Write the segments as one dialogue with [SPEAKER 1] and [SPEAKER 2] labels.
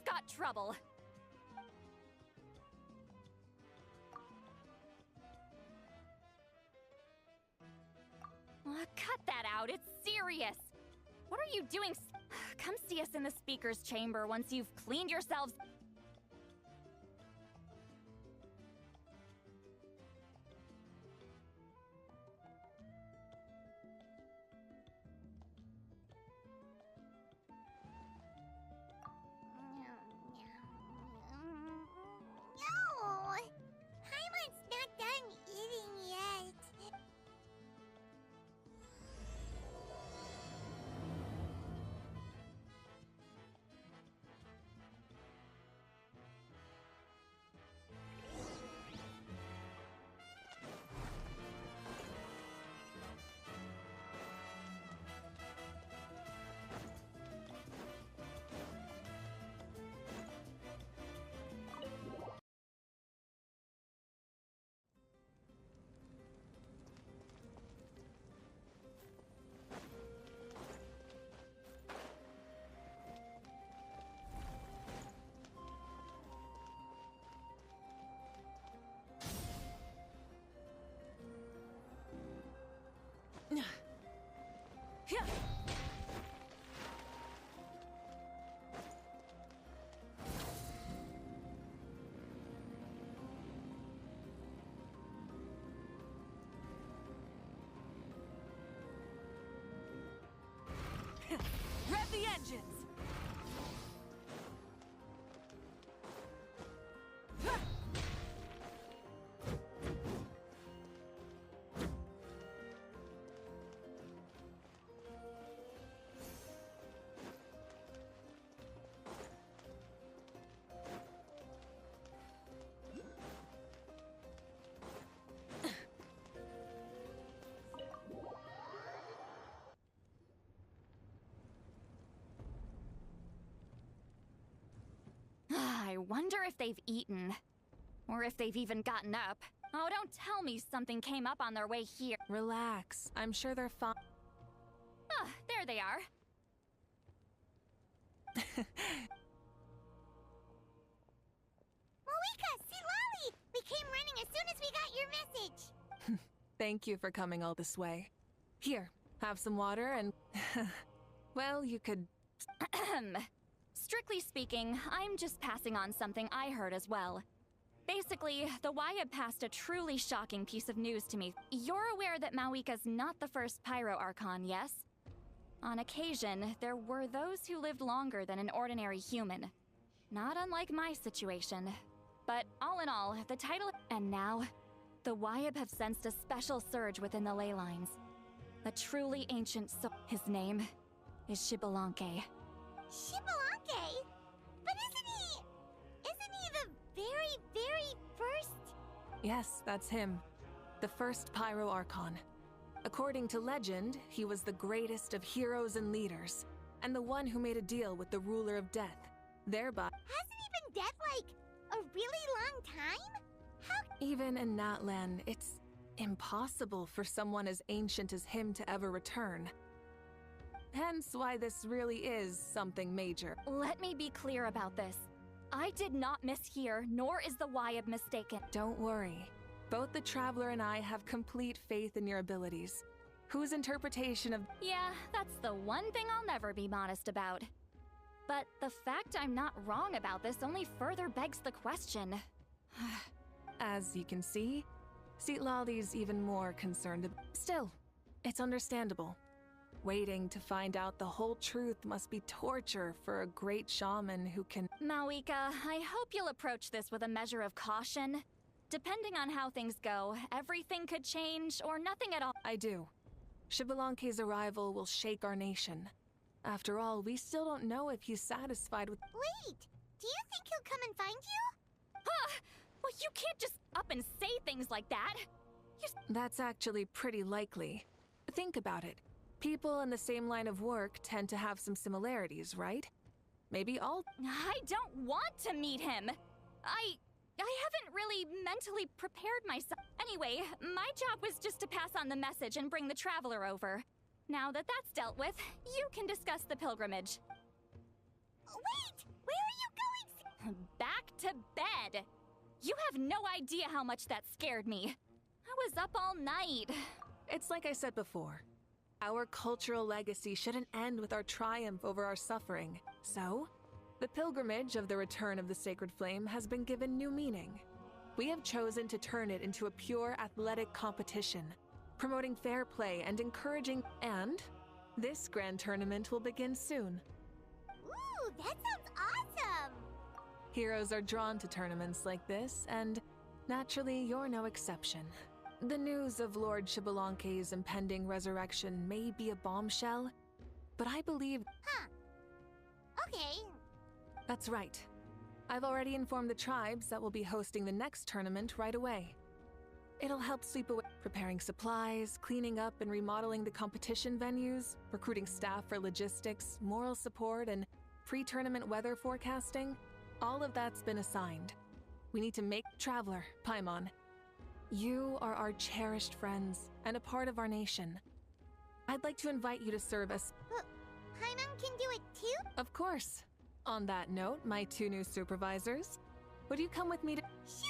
[SPEAKER 1] we've got trouble. Cut that out, it's serious. What are you doing? Come see us in the speaker's chamber once you've cleaned yourselves.
[SPEAKER 2] No! Paimon's not done eating yet.
[SPEAKER 1] Rev the engines! I wonder if they've eaten. Or if they've even gotten up. Oh, don't tell me something came up on their way here.
[SPEAKER 3] Relax. I'm sure they're fine.
[SPEAKER 1] Ah, there they are.
[SPEAKER 2] Mavuika, see Lolly! We came running as soon as we got your message.
[SPEAKER 3] Thank you for coming all this way. Here, have some water and... well, you could...
[SPEAKER 1] Strictly speaking, I'm just passing on something I heard as well. Basically, the Wyab passed a truly shocking piece of news to me. You're aware that Mavuika's not the first Pyro Archon, yes? On occasion, there were those who lived longer than an ordinary human. Not unlike my situation. But all in all, the title... And now, the Wyab have sensed a special surge within the ley lines. A truly ancient soul. His name is Xbalanque.
[SPEAKER 2] Xbalanque? But isn't he the very, very first?
[SPEAKER 3] Yes, that's him. The first Pyro Archon. According to legend, he was the greatest of heroes and leaders, and the one who made a deal with the ruler of death, thereby...
[SPEAKER 2] Hasn't he been dead, like, a really long time? How...
[SPEAKER 3] Even in Natlan, it's impossible for someone as ancient as him to ever return. Hence why this really is something major.
[SPEAKER 1] Let me be clear about this. I did not mishear, nor is the Wyab mistaken.
[SPEAKER 3] Don't worry. Both the Traveler and I have complete faith in your abilities. Whose interpretation of...
[SPEAKER 1] Yeah, that's the one thing I'll never be modest about. But the fact I'm not wrong about this only further begs the question.
[SPEAKER 3] As you can see, Lolly's even more concerned. Still, it's understandable. Waiting to find out the whole truth must be torture for a great shaman who can...
[SPEAKER 1] Mavuika, I hope you'll approach this with a measure of caution. Depending on how things go, everything could change or nothing at all.
[SPEAKER 3] I do. Xbalanque's arrival will shake our nation. After all, we still don't know if he's satisfied with...
[SPEAKER 2] Wait! Do you think he'll come and find you?
[SPEAKER 1] Huh! Well, you can't just up and say things like that!
[SPEAKER 3] That's actually pretty likely. Think about it. People in the same line of work tend to have some similarities, right? Maybe all...
[SPEAKER 1] I don't want to meet him! I haven't really mentally prepared myself. Anyway, my job was just to pass on the message and bring the Traveler over. Now that that's dealt with, you can discuss the pilgrimage.
[SPEAKER 2] Wait! Where are you going
[SPEAKER 1] Back to bed! You have no idea how much that scared me. I was up all night.
[SPEAKER 3] It's like I said before. Our cultural legacy shouldn't end with our triumph over our suffering. So, the pilgrimage of the return of the Sacred Flame has been given new meaning. We have chosen to turn it into a pure athletic competition, promoting fair play and encouraging. And this grand tournament will begin soon.
[SPEAKER 2] Ooh, that sounds awesome!
[SPEAKER 3] Heroes are drawn to tournaments like this, and naturally, you're no exception. The news of Lord Xbalanque's impending resurrection may be a bombshell, but I believe...
[SPEAKER 2] Huh. Okay.
[SPEAKER 3] That's right. I've already informed the tribes that we'll be hosting the next tournament right away. It'll help sweep away preparing supplies, cleaning up and remodeling the competition venues, recruiting staff for logistics, moral support, and pre-tournament weather forecasting. All of that's been assigned. We need to make Traveler, Paimon. You are our cherished friends and a part of our nation. I'd like to invite you to serve as...
[SPEAKER 2] Paimon can do it too?
[SPEAKER 3] Of course. On that note, my 2 new supervisors, would you come with me to...
[SPEAKER 2] Sure!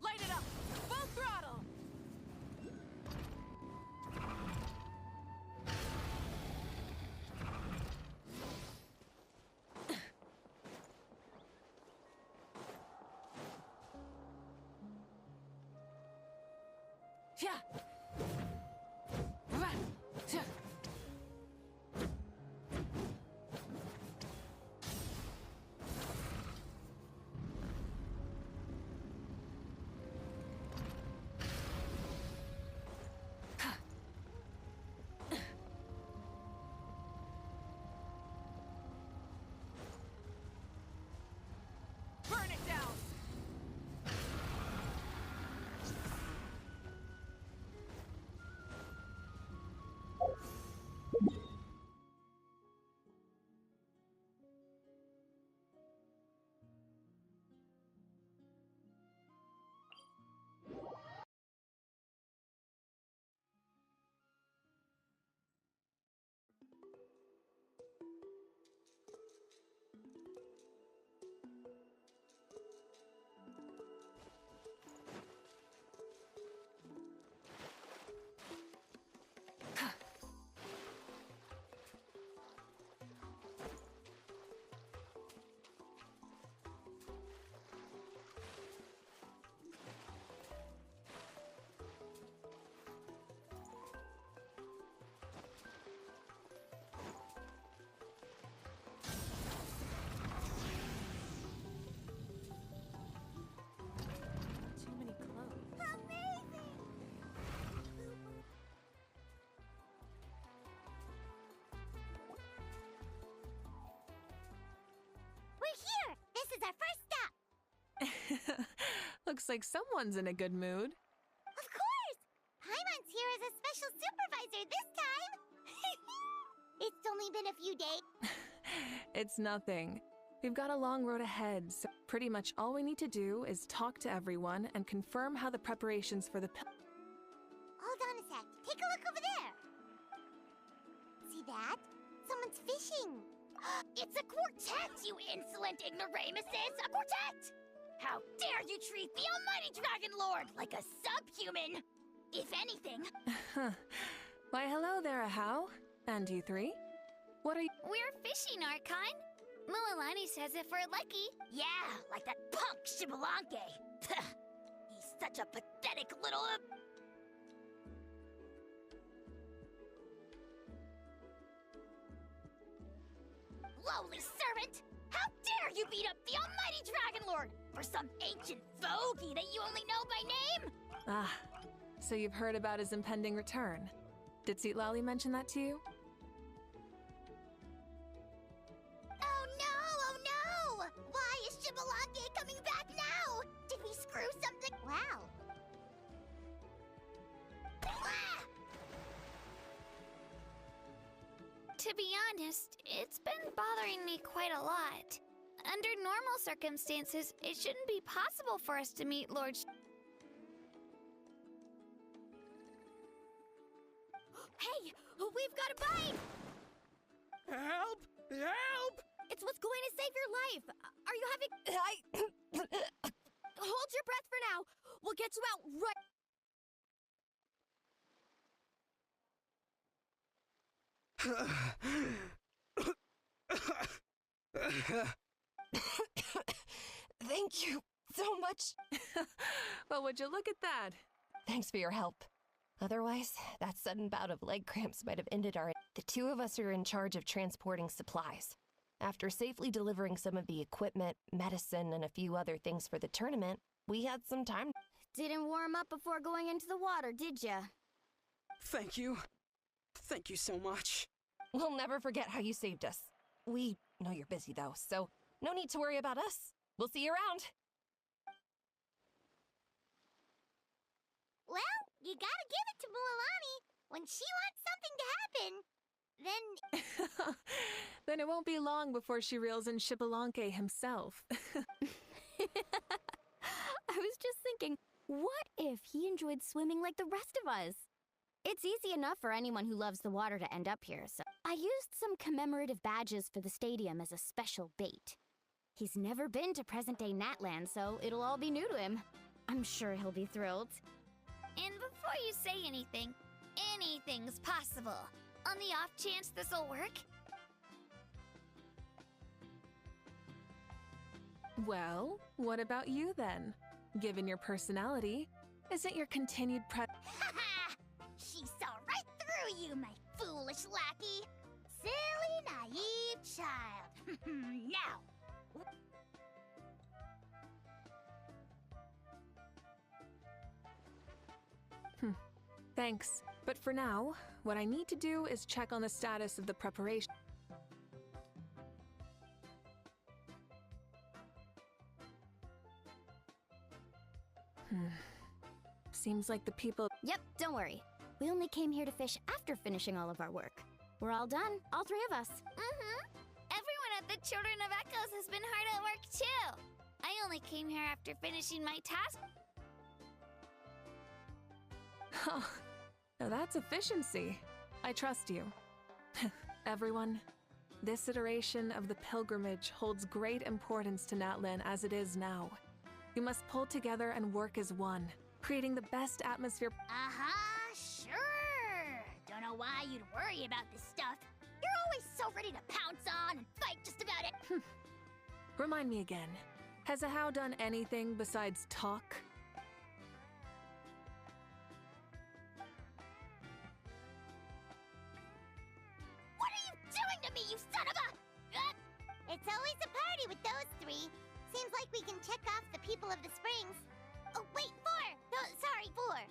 [SPEAKER 3] Light it up! Full throttle! Yeah. Burn it down! Too many clothes.
[SPEAKER 2] Amazing! We're here! This is our first stop!
[SPEAKER 3] Looks like someone's in a good mood.
[SPEAKER 2] Of course! Paimon's here as a special supervisor this time! It's only been a few days.
[SPEAKER 3] It's nothing. We've got a long road ahead, so pretty much all we need to do is talk to everyone and confirm how the preparations for the
[SPEAKER 2] Hold on a sec. Take a look over there. See that? Someone's fishing.
[SPEAKER 4] It's a quartet, you insolent ignoramuses! A quartet! How dare you treat the almighty Dragon Lord like a subhuman! If anything...
[SPEAKER 3] Why, hello there, Ahau. And you 3? What are you...
[SPEAKER 4] We're fishing, Archon. Mualani says if we're lucky. Yeah, like that punk Xbalanque. He's such a pathetic little... lowly servant! How dare you beat up the almighty Dragon Lord for some ancient fogey that you only know by name?
[SPEAKER 3] Ah, so you've heard about his impending return. Did Lali mention that to you?
[SPEAKER 4] Oh no! Why is Xbalanque coming back now? Did we screw something?
[SPEAKER 2] Wow.
[SPEAKER 4] Ah!
[SPEAKER 1] To
[SPEAKER 4] To be honest, it's been bothering me quite a lot. Under normal circumstances, it shouldn't be possible for us to meet Lord Hey! We've got a bite!
[SPEAKER 5] Help! Help!
[SPEAKER 4] It's what's going to save your life! Are you having... Hold your breath for now! We'll get you out right...
[SPEAKER 6] Thank you so much.
[SPEAKER 3] Well, would you look at that?
[SPEAKER 6] Thanks for your help. Otherwise, that sudden bout of leg cramps might have ended our... The two of us are in charge of transporting supplies. After safely delivering some of the equipment, medicine, and a few other things for the tournament, we had some time.
[SPEAKER 4] Didn't warm up before going into the water, did ya?
[SPEAKER 5] Thank you. Thank you so much.
[SPEAKER 6] We'll never forget how you saved us. We know you're busy, though, so no need to worry about us. We'll see you around.
[SPEAKER 2] Well, you gotta give it to Mualani. When she wants something to happen, then...
[SPEAKER 3] Then it won't be long before she reels in Shibalanke himself.
[SPEAKER 1] I was just thinking, what if he enjoyed swimming like the rest of us? It's easy enough for anyone who loves the water to end up here, so I used some commemorative badges for the stadium as a special bait. He's never been to present-day Natland, so it'll all be new to him. I'm sure he'll be thrilled.
[SPEAKER 4] And before you say anything, anything's possible. On the off chance this'll work?
[SPEAKER 3] Well, what about you then? Given your personality, isn't your continued
[SPEAKER 4] Ha! She saw right through you, my foolish lackey! Silly, naive child! Now!
[SPEAKER 3] Thanks. But for now, what I need to do is check on the status of the preparation. Seems like the people...
[SPEAKER 1] Yep, don't worry. We only came here to fish after finishing all of our work. We're all done, all three of us.
[SPEAKER 4] Everyone at the Children of Echoes has been hard at work, too! I only came here after finishing my task.
[SPEAKER 3] Huh. Now that's efficiency. I trust you. Everyone, this iteration of the pilgrimage holds great importance to Natlan as it is now. You must pull together and work as one, creating the best atmosphere.
[SPEAKER 4] Sure! Don't know why you'd worry about this stuff. You're always so ready to pounce on and fight just about it.
[SPEAKER 3] Remind me again, has Ahau done anything besides talk?
[SPEAKER 4] What are you doing to me, you son of a...
[SPEAKER 2] It's always a party with those three. Seems like we can check off the people of the springs. Oh, wait, 4! No, sorry, 4.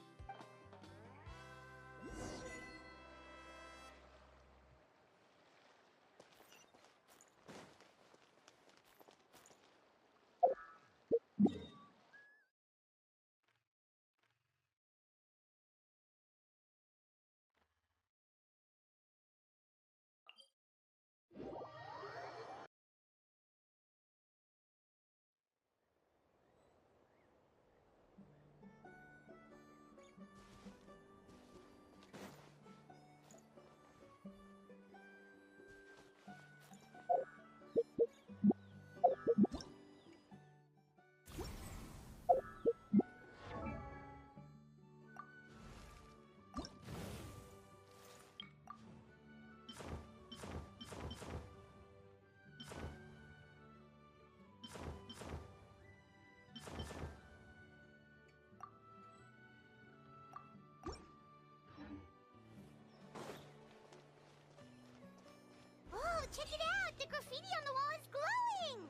[SPEAKER 2] Check it out! The graffiti on the wall is glowing!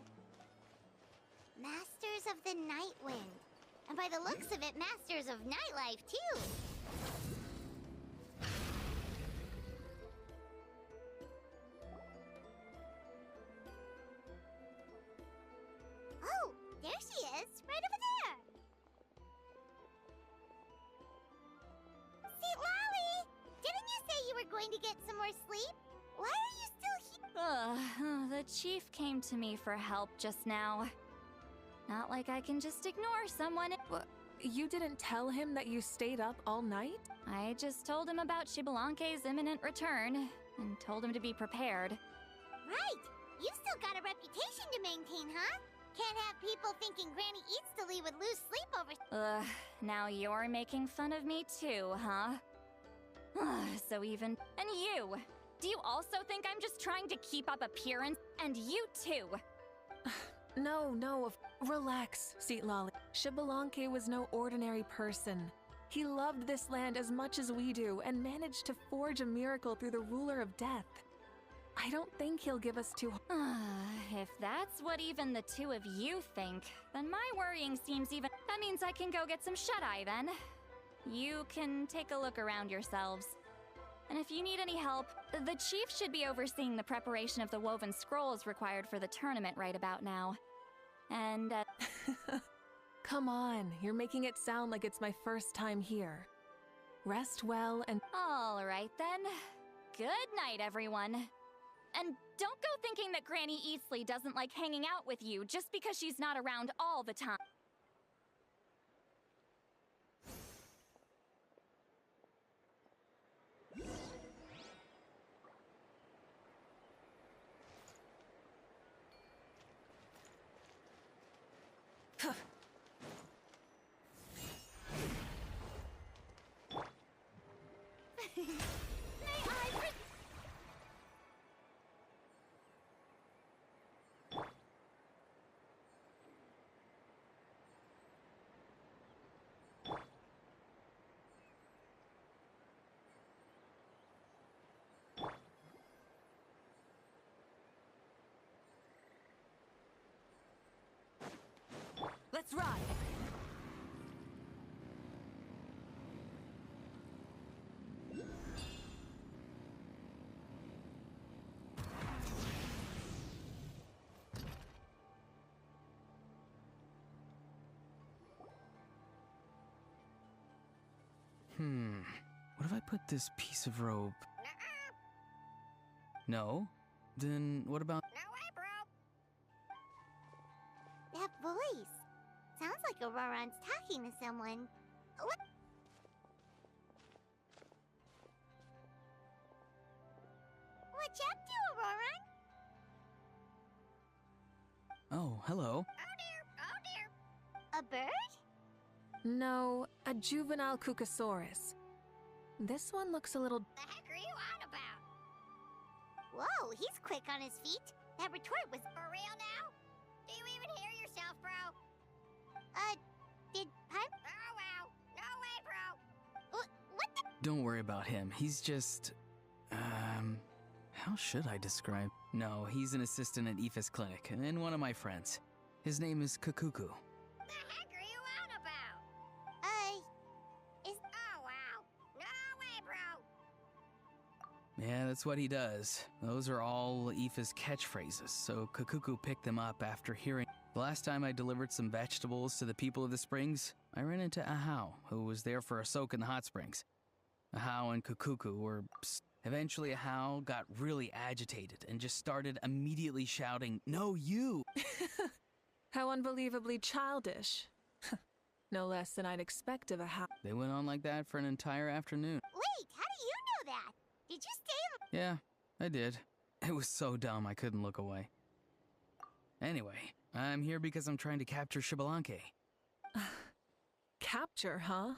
[SPEAKER 2] Masters of the Night Wind. And by the looks of it, Masters of Nightlife, too. Oh, there she is, right over there. See, Lolly! Didn't you say you were going to get some more sleep? Why are you still here?
[SPEAKER 1] The chief came to me for help just now. Not like I can just ignore someone.
[SPEAKER 3] You didn't tell him that you stayed up all night?
[SPEAKER 1] I just told him about Shibalanke's imminent return, and told him to be prepared.
[SPEAKER 2] Right. You still got a reputation to maintain, huh? Can't have people thinking Granny Eatstily would lose sleep over...
[SPEAKER 1] Now you're making fun of me too, huh? So even... And you! Do you also think I'm just trying to keep up appearance? And you too!
[SPEAKER 3] No. Relax, Seat Lolly. Shibalanke was no ordinary person. He loved this land as much as we do and managed to forge a miracle through the ruler of death. I don't think he'll give us too...
[SPEAKER 1] If that's what even the two of you think, then my worrying seems even... That means I can go get some shut-eye then. You can take a look around yourselves. And if you need any help, the chief should be overseeing the preparation of the woven scrolls required for the tournament right about now. And,
[SPEAKER 3] Come on, you're making it sound like it's my first time here. Rest well and...
[SPEAKER 1] All right then. Good night, everyone. And don't go thinking that Granny Eastly doesn't like hanging out with you just because she's not around all the time.
[SPEAKER 6] Let's ride!
[SPEAKER 7] What if I put this piece of rope? No? Then what about...
[SPEAKER 4] No way, bro!
[SPEAKER 2] That voice. Sounds like Auroron's talking to someone. What? What you up to, Auroron?
[SPEAKER 7] Oh, hello.
[SPEAKER 4] Oh dear! Oh dear!
[SPEAKER 2] A bird?
[SPEAKER 3] No, a juvenile Kukasaurus. This one looks a little...
[SPEAKER 4] The heck are you on about?
[SPEAKER 2] Whoa, he's quick on his feet. That retort was...
[SPEAKER 4] For real now? Do you even hear yourself, bro?
[SPEAKER 2] Did Pipe...
[SPEAKER 4] Oh wow! No way, bro!
[SPEAKER 2] What the...
[SPEAKER 7] Don't worry about him. He's just... How should I describe... No, he's an assistant at Aoife's clinic, and one of my friends. His name is Kukuku.
[SPEAKER 4] The heck are you on about?
[SPEAKER 2] Is...
[SPEAKER 4] Oh wow! No way, bro!
[SPEAKER 7] Yeah, that's what he does. Those are all Aoife's catchphrases, so Kukuku picked them up after hearing... The last time I delivered some vegetables to the people of the springs, I ran into Ahau, who was there for a soak in the hot springs. Ahau and Kukuku were... Eventually, Ahau got really agitated and just started immediately shouting, "No, you!"
[SPEAKER 3] How unbelievably childish. No less than I'd expect of a house.
[SPEAKER 7] They went on like that for an entire afternoon.
[SPEAKER 2] Wait, how do you know that? Did you stay...
[SPEAKER 7] Yeah, I did. It was so dumb I couldn't look away. Anyway, I'm here because I'm trying to capture Shibalanke.
[SPEAKER 3] Capture, huh?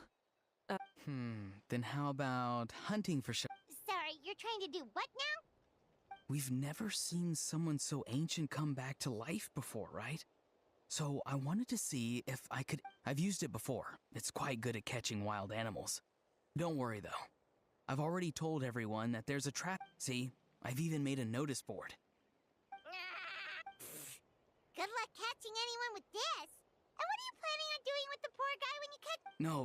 [SPEAKER 7] Then how about hunting for
[SPEAKER 2] Sorry, you're trying to do what now?
[SPEAKER 7] We've never seen someone so ancient come back to life before, right? So I wanted to see if I could... I've used it before. It's quite good at catching wild animals. Don't worry, though. I've already told everyone that there's a trap. See, I've even made a notice board.
[SPEAKER 2] Good luck catching anyone with this. And what are you planning on doing with the poor guy when you catch...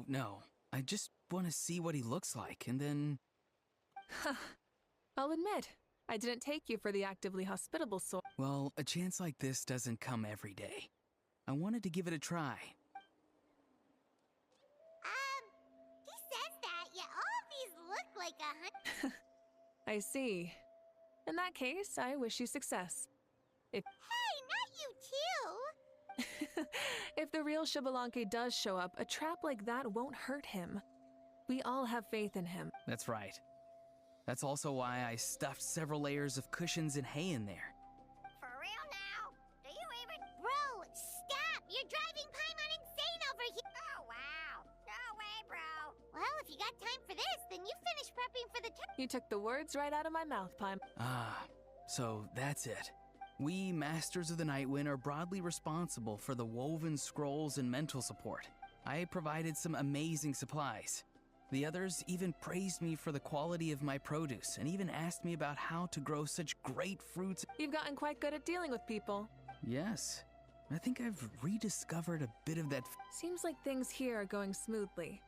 [SPEAKER 7] No. I just want to see what he looks like, and then...
[SPEAKER 3] I'll admit, I didn't take you for the actively hospitable sort.
[SPEAKER 7] Well, a chance like this doesn't come every day. I wanted to give it a try.
[SPEAKER 2] He says that, yet all of these look like a hunt...
[SPEAKER 3] I see. In that case, I wish you success.
[SPEAKER 2] Hey, not you too!
[SPEAKER 3] If the real Xbalanque does show up, a trap like that won't hurt him. We all have faith in him.
[SPEAKER 7] That's right. That's also why I stuffed several layers of cushions and hay in there.
[SPEAKER 4] For real now? Do you even...
[SPEAKER 2] Bro, stop! You're driving Paimon insane over here!
[SPEAKER 4] Oh, wow. No way, bro.
[SPEAKER 2] Well, if you got time for this, then you finish prepping for the
[SPEAKER 3] You took the words right out of my mouth, Paimon.
[SPEAKER 7] Ah, so that's it. We, Masters of the Nightwind, are broadly responsible for the woven scrolls and mental support. I provided some amazing supplies. The others even praised me for the quality of my produce and even asked me about how to grow such great fruits.
[SPEAKER 3] You've gotten quite good at dealing with people.
[SPEAKER 7] Yes, I think I've rediscovered a bit of that.
[SPEAKER 3] Seems like things here are going smoothly.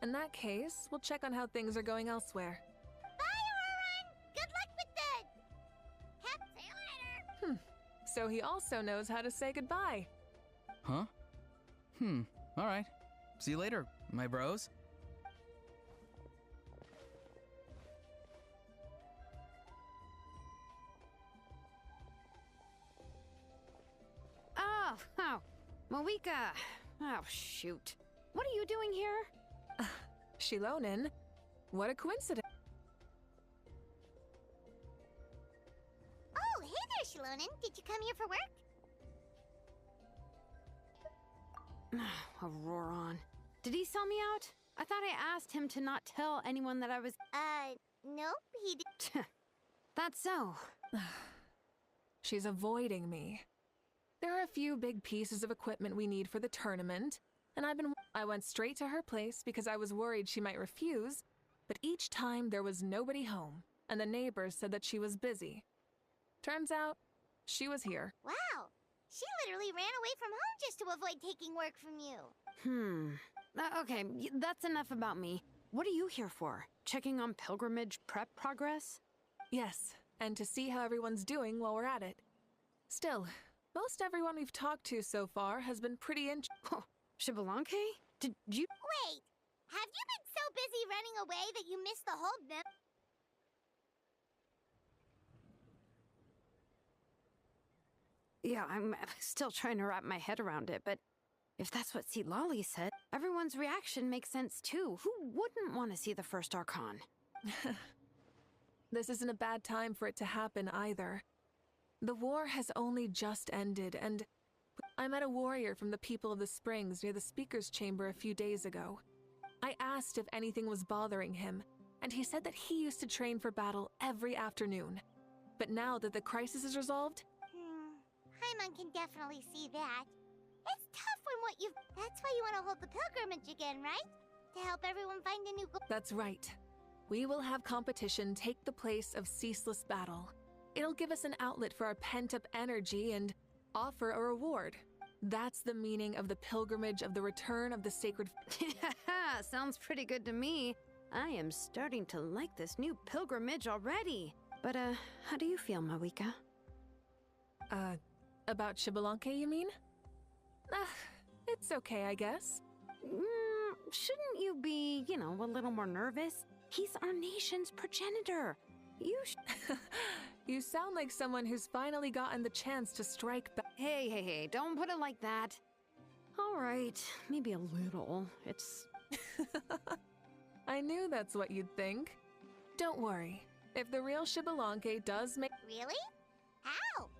[SPEAKER 3] In that case, we'll check on how things are going elsewhere.
[SPEAKER 2] Bye, Auron! Good luck with the...
[SPEAKER 4] See you later.
[SPEAKER 3] So he also knows how to say goodbye.
[SPEAKER 7] Huh? All right. See you later, my bros.
[SPEAKER 8] Oh, Mavuika. Oh, shoot. What are you doing here?
[SPEAKER 3] Shilonen? What a coincidence.
[SPEAKER 2] Oh, hey there, Shilonen. Did you come here for work?
[SPEAKER 8] Auroron. Did he sell me out? I thought I asked him to not tell anyone that I was...
[SPEAKER 2] Nope, he did.
[SPEAKER 8] That's so.
[SPEAKER 3] She's avoiding me. There are a few big pieces of equipment we need for the tournament, and I went straight to her place because I was worried she might refuse, but each time there was nobody home, and the neighbors said that she was busy. Turns out, she was here.
[SPEAKER 2] Wow, she literally ran away from home just to avoid taking work from you.
[SPEAKER 8] Okay, that's enough about me. What are you here for? Checking on pilgrimage prep progress?
[SPEAKER 3] Yes, and to see how everyone's doing while we're at it. Still, most everyone we've talked to so far has been pretty
[SPEAKER 8] Oh, Xbalanque? Did you...
[SPEAKER 2] Wait, have you been so busy running away that you missed the whole
[SPEAKER 8] Yeah, I'm still trying to wrap my head around it, but if that's what Lolly said, everyone's reaction makes sense too. Who wouldn't want to see the first Archon?
[SPEAKER 3] This isn't a bad time for it to happen either. The war has only just ended, and I met a warrior from the People of the Springs near the Speaker's Chamber a few days ago. I asked if anything was bothering him, and he said that he used to train for battle every afternoon. But now that the crisis is resolved...
[SPEAKER 2] Paimon can definitely see that. It's tough when what you've... That's why you want to hold the pilgrimage again, right? To help everyone find a new goal.
[SPEAKER 3] That's right. We will have competition take the place of ceaseless battle. It'll give us an outlet for our pent-up energy and offer a reward. That's the meaning of the pilgrimage of the return of the sacred...
[SPEAKER 8] Sounds pretty good to me. I am starting to like this new pilgrimage already. But, how do you feel, Mavuika?
[SPEAKER 3] About Xbalanque, you mean? It's okay, I guess.
[SPEAKER 8] Shouldn't you be, a little more nervous? He's our nation's progenitor.
[SPEAKER 3] You sound like someone who's finally gotten the chance to strike back.
[SPEAKER 8] Hey, don't put it like that. All right, maybe a little. It's...
[SPEAKER 3] I knew that's what you'd think. Don't worry. If the real Xbalanque does make...
[SPEAKER 2] Really? How?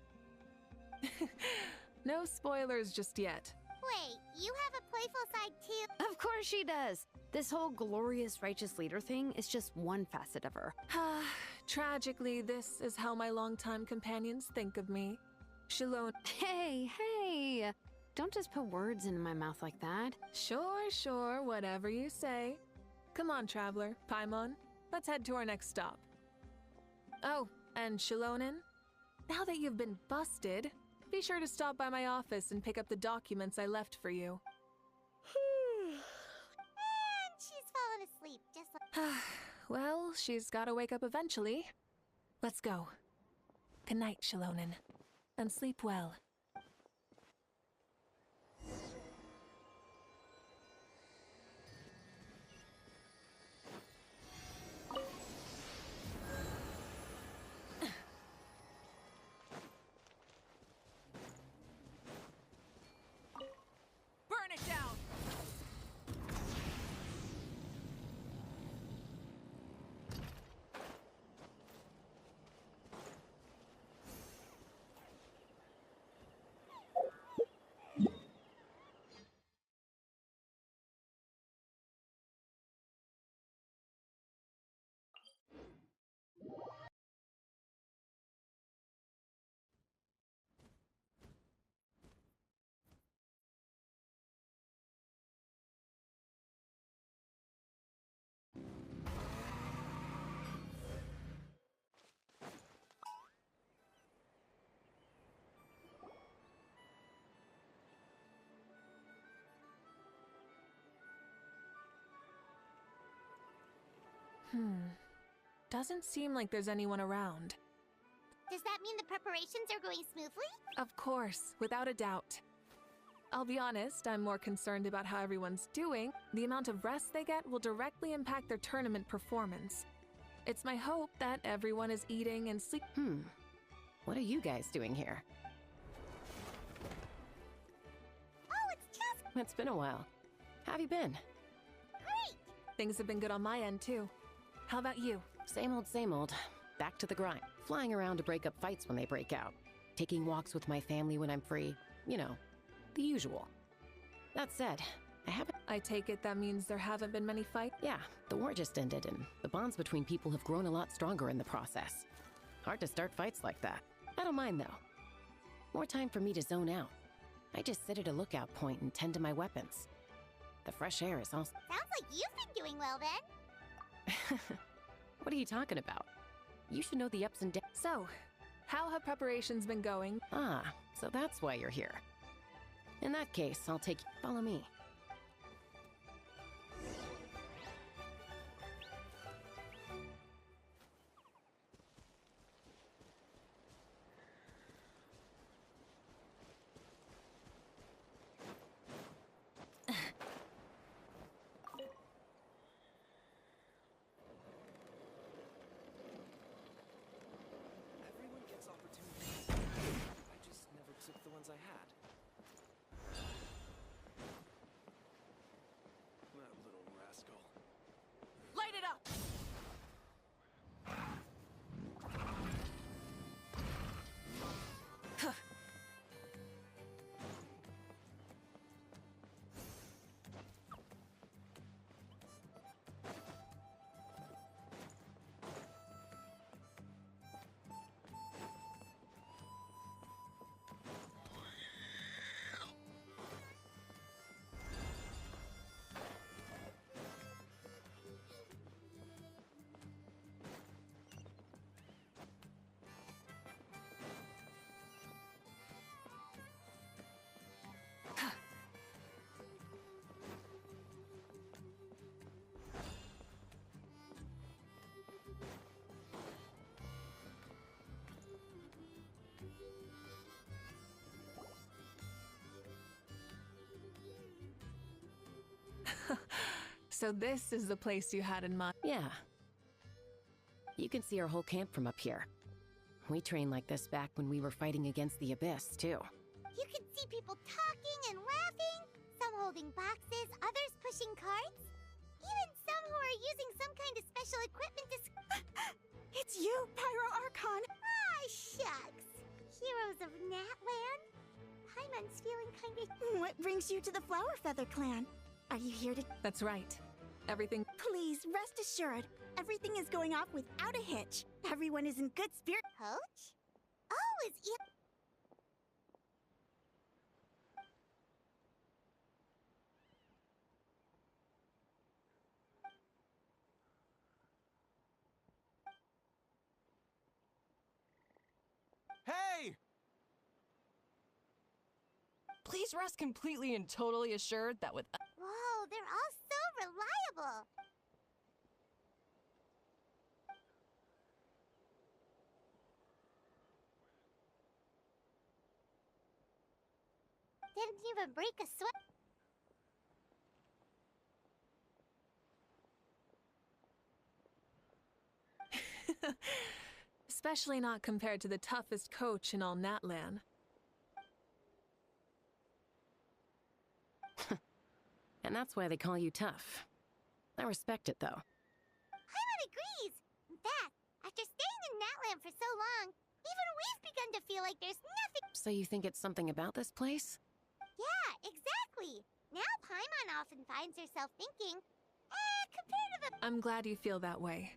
[SPEAKER 3] No spoilers just yet.
[SPEAKER 2] Wait, you have a playful side too?
[SPEAKER 8] Of course she does. This whole glorious righteous leader thing is just one facet of her.
[SPEAKER 3] Tragically, this is how my longtime companions think of me. Shilonen.
[SPEAKER 8] Hey! Don't just put words into my mouth like that.
[SPEAKER 3] Sure, whatever you say. Come on, traveler, Paimon. Let's head to our next stop. Oh, and Shilonen, now that you've been busted, be sure to stop by my office and pick up the documents I left for you.
[SPEAKER 2] And she's fallen asleep, just like...
[SPEAKER 3] Well, she's gotta wake up eventually. Let's go. Good night, Shilonen. And sleep well. Doesn't seem like there's anyone around.
[SPEAKER 2] Does that mean the preparations are going smoothly?
[SPEAKER 3] Of course, without a doubt. I'll be honest, I'm more concerned about how everyone's doing. The amount of rest they get will directly impact their tournament performance. It's my hope that everyone is eating and sleeping.
[SPEAKER 9] What are you guys doing here?
[SPEAKER 2] Oh, it's just
[SPEAKER 9] It's been a while. How have you been?
[SPEAKER 2] great!
[SPEAKER 3] Things have been good on my end, too. How about you?
[SPEAKER 9] Same old, same old. Back to the grind. Flying around to break up fights when they break out. Taking walks with my family when I'm free. You know, the usual. That said,
[SPEAKER 3] I take it that means there haven't been many fights?
[SPEAKER 9] Yeah, the war just ended, and the bonds between people have grown a lot stronger in the process. Hard to start fights like that. I don't mind, though. More time for me to zone out. I just sit at a lookout point and tend to my weapons. The fresh air is also...
[SPEAKER 2] Sounds like you've been doing well then.
[SPEAKER 9] What are you talking about? You should know the ups and downs.
[SPEAKER 3] So, how have preparations been going?
[SPEAKER 9] Ah, so that's why you're here. In that case, I'll take... Follow me.
[SPEAKER 10] Everyone gets opportunities. I just never took the ones I had. That little rascal.
[SPEAKER 3] Light it up! So this is the place you had in mind.
[SPEAKER 9] Yeah. You can see our whole camp from up here. We trained like this back when we were fighting against the Abyss, too.
[SPEAKER 2] You can see people talking and laughing, some holding boxes, others pushing carts, even some who are using some kind of special equipment to... It's you, Pyro Archon! Ah, shucks! Heroes of Natland? Paimon's feeling kind of...
[SPEAKER 11] What brings you to the Flower Feather Clan? Are you here to...
[SPEAKER 3] That's right. Everything...
[SPEAKER 11] Please, rest assured, everything is going off without a hitch. Everyone is in good spirit.
[SPEAKER 2] Coach? Oh, is it...
[SPEAKER 10] Hey!
[SPEAKER 6] Please rest completely and totally assured that with...
[SPEAKER 2] Whoa, they're all so reliable! Didn't even break a sweat.
[SPEAKER 3] Especially not compared to the toughest coach in all Natlan.
[SPEAKER 9] And that's why they call you tough. I respect it, though.
[SPEAKER 2] Paimon agrees! In fact, after staying in Natland for so long, even we've begun to feel like there's nothing...
[SPEAKER 9] So you think it's something about this place?
[SPEAKER 2] Yeah, exactly! Now Paimon often finds herself thinking, compared to the...
[SPEAKER 3] I'm glad you feel that way.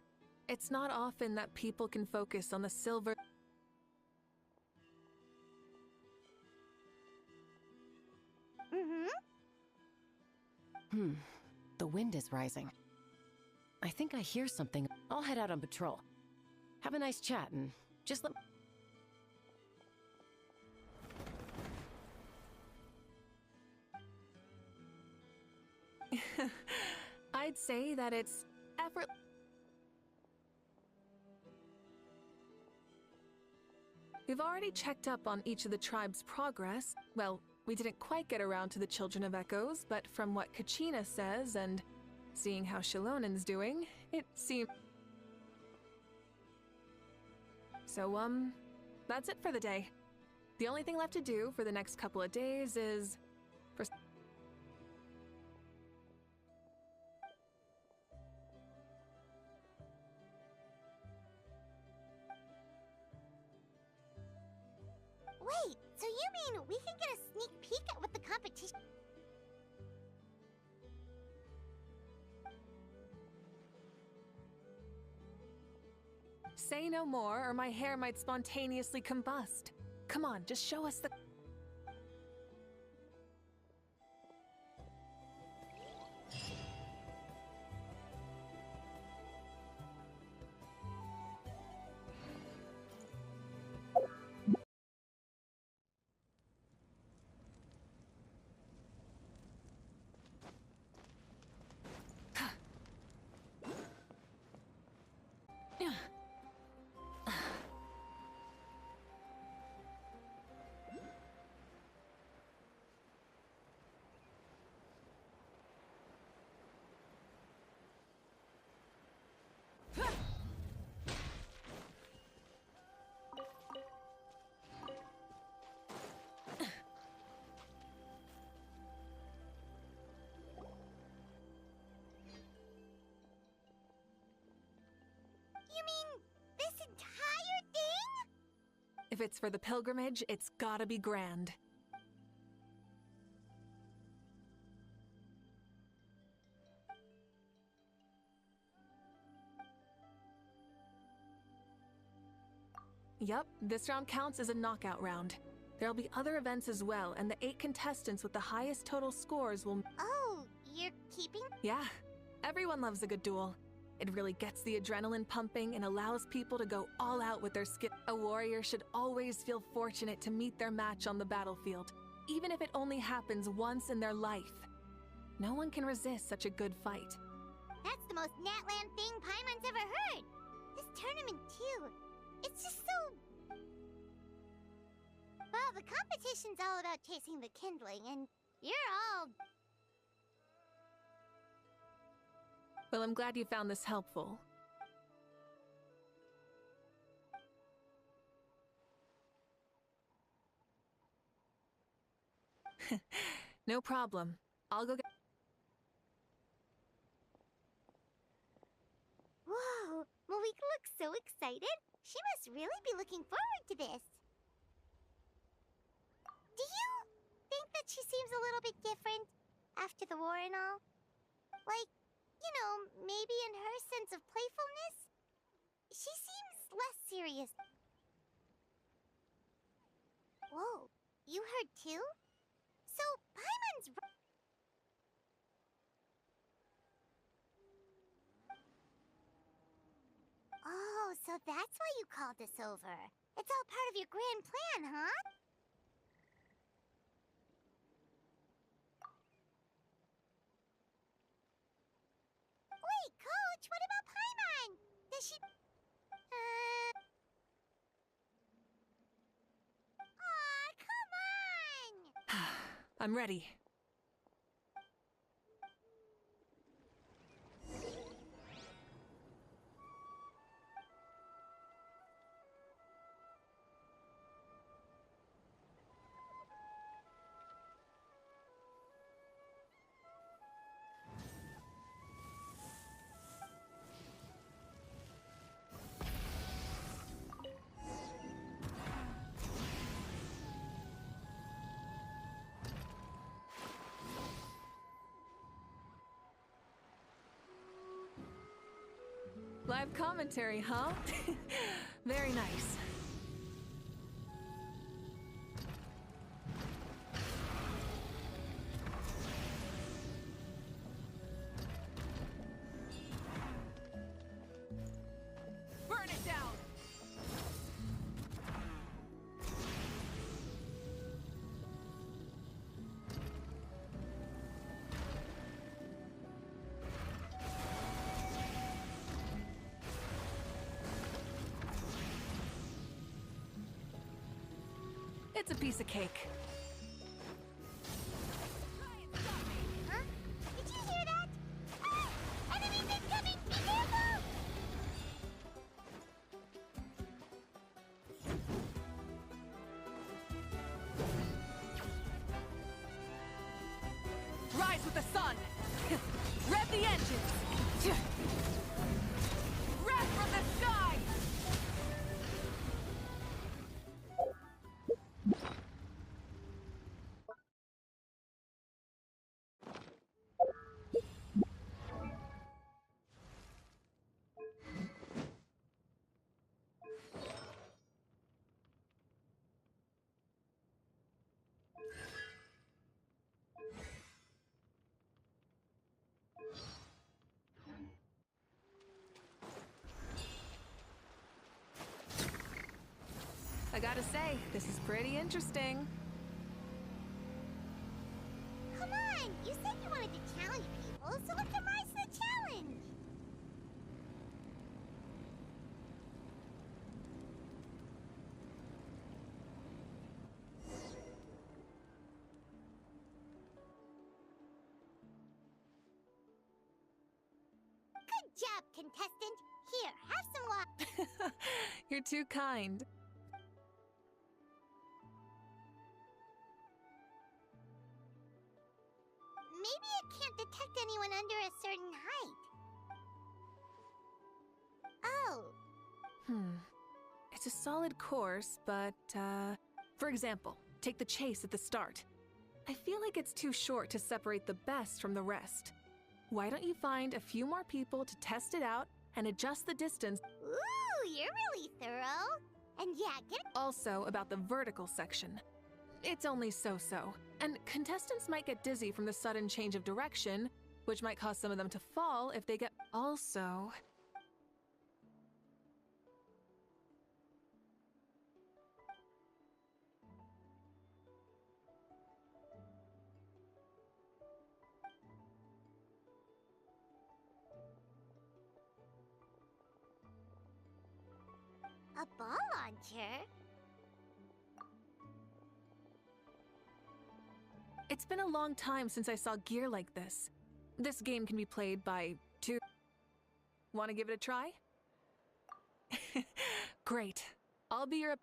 [SPEAKER 3] It's not often that people can focus on the silver...
[SPEAKER 9] The wind is rising. I think I hear something. I'll head out on patrol. Have a nice chat and just let...
[SPEAKER 3] I'd say that it's effort... We've already checked up on each of the tribe's progress. Well, we didn't quite get around to the Children of Echoes, but from what Kachina says and seeing how Shalonen's doing, it seems... So, that's it for the day. The only thing left to do for the next couple of days is...
[SPEAKER 2] Wait, so you mean we can get a sneak peek at what the competition...
[SPEAKER 3] Say no more, or my hair might spontaneously combust. Come on, just show us the...
[SPEAKER 2] You mean this entire thing?
[SPEAKER 3] If it's for the pilgrimage, it's gotta be grand. Yup, this round counts as a knockout round. There'll be other events as well, and the 8 contestants with the highest total scores will...
[SPEAKER 2] Oh, you're keeping...
[SPEAKER 3] Yeah, everyone loves a good duel. It really gets the adrenaline pumping and allows people to go all out with their skill. A warrior should always feel fortunate to meet their match on the battlefield, even if it only happens once in their life. No one can resist such a good fight.
[SPEAKER 2] That's the most Natland thing Paimon's ever heard! This tournament, too. It's just so... Well, the competition's all about chasing the kindling, and you're all...
[SPEAKER 3] Well, I'm glad you found this helpful. No problem. I'll go get...
[SPEAKER 2] Whoa! Mavuika looks so excited. She must really be looking forward to this. Do you think that she seems a little bit different after the war and all? Like, you know, maybe in her sense of playfulness? She seems less serious. Whoa, you heard too? So, Paimon's... Oh, so that's why you called us over. It's all part of your grand plan, huh? Wait, Coach, what about Paimon? Does she... Aw, come on!
[SPEAKER 3] I'm ready. Live commentary, huh? Very nice. Burn it down! It's a piece of cake.
[SPEAKER 2] Huh? Did you hear that? Ah! Enemies incoming! Be careful!
[SPEAKER 3] Rise with the sun! Rev the engines! Wrath from the sky! I gotta say, this is pretty interesting.
[SPEAKER 2] Come on! You said you wanted to challenge people, so let them rise to the challenge! Good job, contestant! Here, have some water!
[SPEAKER 3] You're too kind.
[SPEAKER 2] Maybe it can't detect anyone under a certain height. Oh.
[SPEAKER 3] It's a solid course, but, for example, take the chase at the start. I feel like it's too short to separate the best from the rest. Why don't you find a few more people to test it out and adjust the distance?
[SPEAKER 2] Ooh, you're really thorough. And yeah, get it.
[SPEAKER 3] Also about the vertical section. It's only so-so, and contestants might get dizzy from the sudden change of direction, which might cause some of them to fall if they get... Also...
[SPEAKER 2] A ball launcher?
[SPEAKER 3] It's been a long time since I saw gear like this. This game can be played by two... Want to give it a try? Great. I'll be your...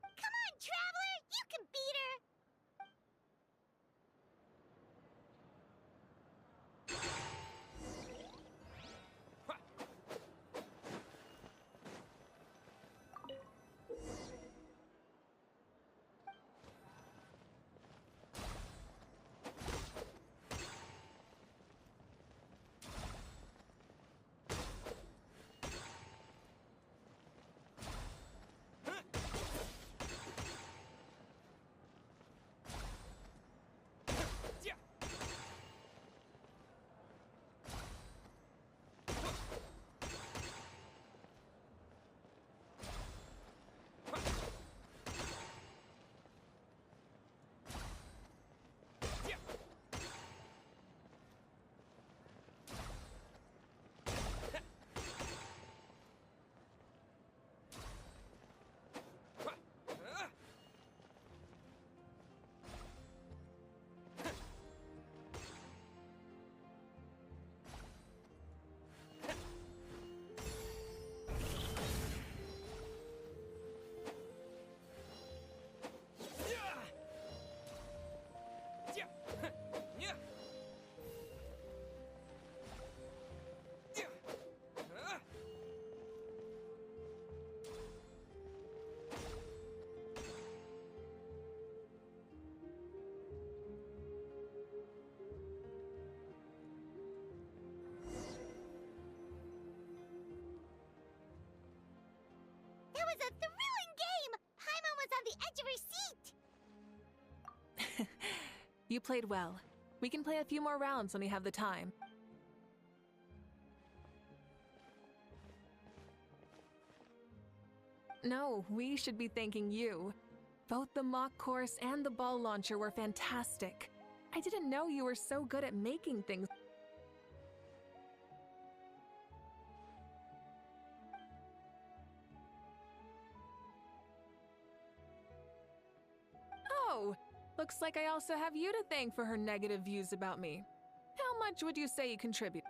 [SPEAKER 2] Come on, Traveler! You can beat her! That was a thrilling game! Paimon was on the edge of her seat!
[SPEAKER 3] You played well. We can play a few more rounds when we have the time. No, we should be thanking you. Both the mock course and the ball launcher were fantastic. I didn't know you were so good at making things. Looks like I also have you to thank for her negative views about me. How much would you say you contribute?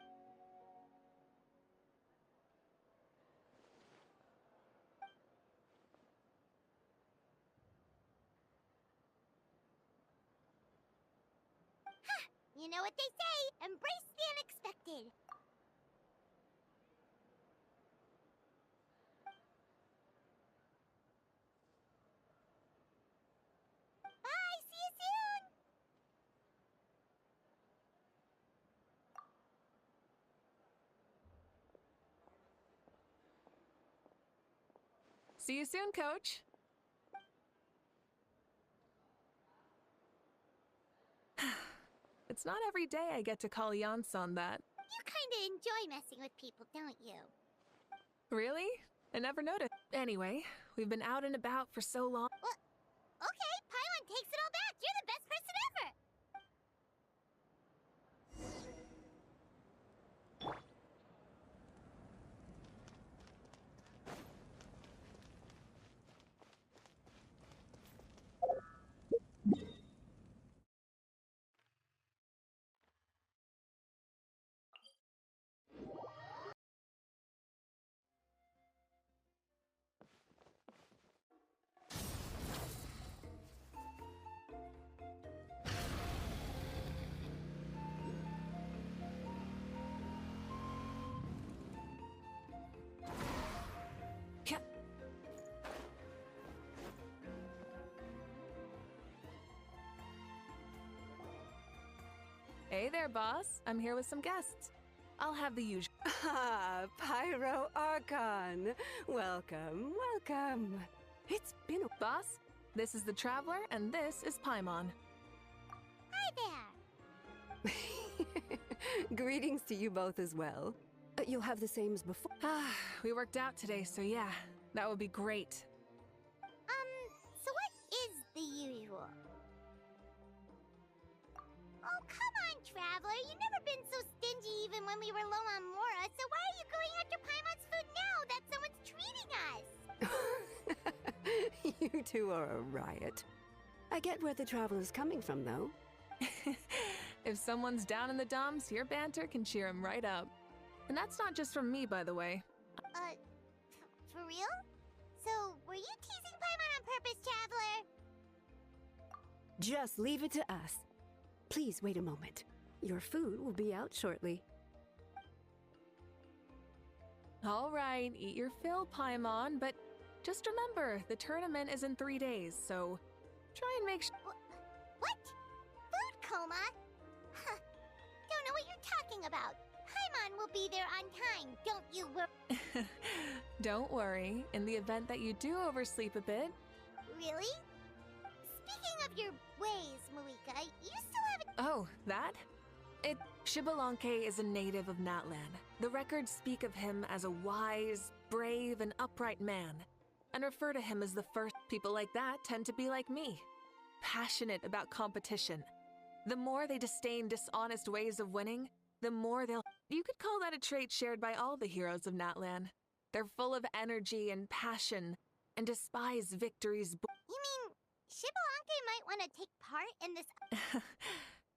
[SPEAKER 2] You know what they say, embrace the unexpected. Bye, see you soon!
[SPEAKER 3] See you soon, Coach. It's not every day I get to call Yansan that.
[SPEAKER 2] You kinda enjoy messing with people, don't you?
[SPEAKER 3] Really? I never noticed. Anyway, we've been out and about for so long.
[SPEAKER 2] Well, okay, Paimon takes it all back. You're the best person ever!
[SPEAKER 3] Hey there, boss. I'm here with some guests. I'll have the usual.
[SPEAKER 12] Ah, Pyro Archon. Welcome, welcome. It's been a...
[SPEAKER 3] Boss, this is the Traveler, and this is Paimon.
[SPEAKER 2] Hi there!
[SPEAKER 12] Greetings to you both as well. You'll have the same as before.
[SPEAKER 3] We worked out today, so yeah, that would be great.
[SPEAKER 2] So what is the usual? Oh, come on, Traveler. You've never been so stingy even when we were low on Mora, so why are you going after Paimon's food now that someone's treating us?
[SPEAKER 12] You two are a riot. I get where the Traveler's coming from, though.
[SPEAKER 3] If someone's down in the dumps, your banter can cheer him right up. And that's not just from me, by the way.
[SPEAKER 2] For real? So, were you teasing Paimon on purpose, Traveler?
[SPEAKER 12] Just leave it to us. Please wait a moment. Your food will be out shortly.
[SPEAKER 3] All right, eat your fill, Paimon, but just remember, the tournament is in 3 days, so try and make sure.
[SPEAKER 2] What? Food coma? Huh. Don't know what you're talking about. Paimon will be there on time, don't you worry.
[SPEAKER 3] Don't worry, in the event that you do oversleep a bit.
[SPEAKER 2] Really? Speaking of your ways, Mavuika, you still haven't...
[SPEAKER 3] Oh, that? Shibalanke is a native of Natlan. The records speak of him as a wise, brave, and upright man, and refer to him as the first. People like that tend to be like me, passionate about competition. The more they disdain dishonest ways of winning, the more they'll... You could call that a trait shared by all the heroes of Natlan. They're full of energy and passion, and despise victories.
[SPEAKER 2] You mean Shibalanke might want to take part in this...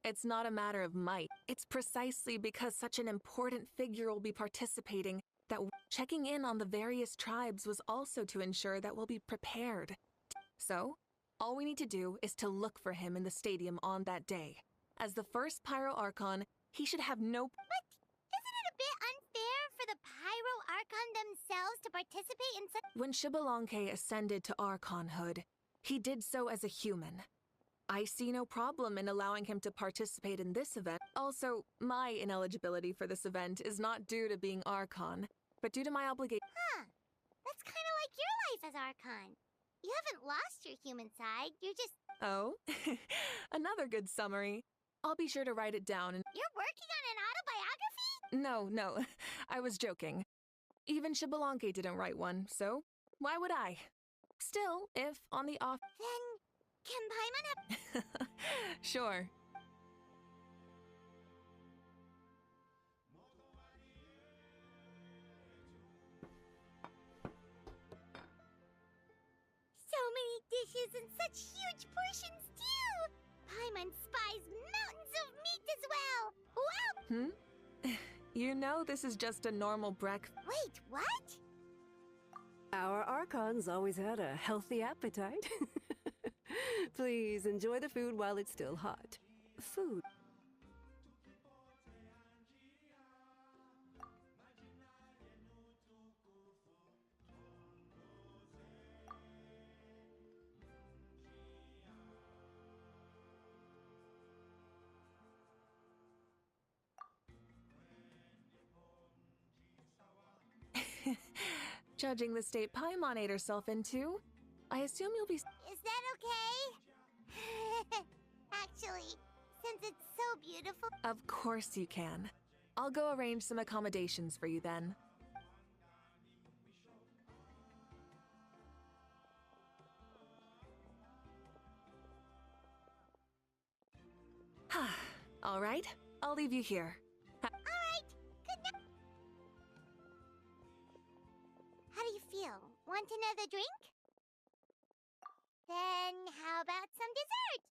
[SPEAKER 3] It's not a matter of might. It's precisely because such an important figure will be participating that checking in on the various tribes was also to ensure that we'll be prepared. So, all we need to do is to look for him in the stadium on that day. As the first Pyro Archon, he should have no...
[SPEAKER 2] But isn't it a bit unfair for the Pyro Archon themselves to participate in such...
[SPEAKER 3] When Shibalanke ascended to Archonhood, he did so as a human. I see no problem in allowing him to participate in this event. Also, my ineligibility for this event is not due to being Archon, but due to my obligation.
[SPEAKER 2] Huh. That's kind of like your life as Archon. You haven't lost your human side, you're just...
[SPEAKER 3] Oh? Another good summary. I'll be sure to write it down and...
[SPEAKER 2] You're working on an autobiography?
[SPEAKER 3] No, I was joking. Even Shibalanke didn't write one, so why would I? Still, if on the off...
[SPEAKER 2] Then... Can Paimon have...
[SPEAKER 3] Sure.
[SPEAKER 2] So many dishes and such huge portions, too! Paimon spies mountains of meat as well! Wow!
[SPEAKER 3] You know this is just a normal breakfast.
[SPEAKER 2] Wait, what?
[SPEAKER 12] Our Archons always had a healthy appetite. Please enjoy the food while it's still hot. Food.
[SPEAKER 3] Judging the state Paimon ate herself into, I assume you'll be.
[SPEAKER 2] Is that okay? Actually, since it's so beautiful.
[SPEAKER 3] Of course you can. I'll go arrange some accommodations for you then. All right, I'll leave you here.
[SPEAKER 2] Alright, good night. How do you feel? Want another drink? Then how about some dessert?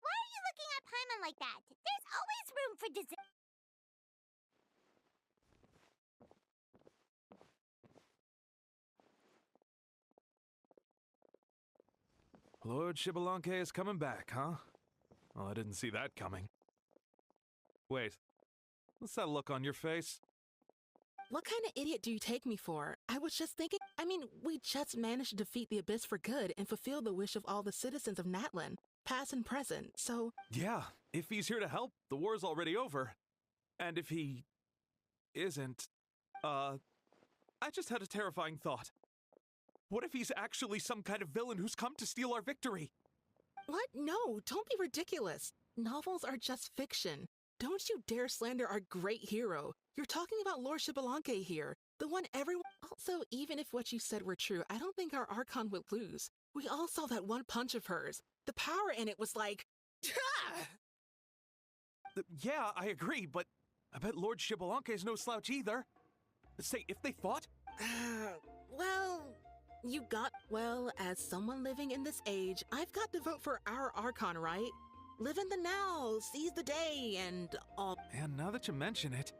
[SPEAKER 2] Why are you looking at Paimon like that? There's always room for dessert.
[SPEAKER 13] Lord Xbalanque is coming back, huh? Well, I didn't see that coming. Wait, what's that look on your face?
[SPEAKER 14] What kind of idiot do you take me for? I was just thinking, we just managed to defeat the Abyss for good and fulfill the wish of all the citizens of Natlan, past and present, so...
[SPEAKER 13] Yeah, if he's here to help, the war's already over. And if he... isn't... I just had a terrifying thought. What if he's actually some kind of villain who's come to steal our victory?
[SPEAKER 14] What? No, don't be ridiculous. Novels are just fiction. Don't you dare slander our great hero. You're talking about Lord Xbalanque here, the one everyone... Also, even if what you said were true, I don't think our Archon would lose. We all saw that one punch of hers. The power in it was like...
[SPEAKER 13] Yeah, I agree, but I bet Lord Xbalanque's no slouch either. Say, if they fought...
[SPEAKER 14] Well, as someone living in this age, I've got to vote for our Archon, right? Live in the now, seize the day, and all...
[SPEAKER 13] And now that you mention it,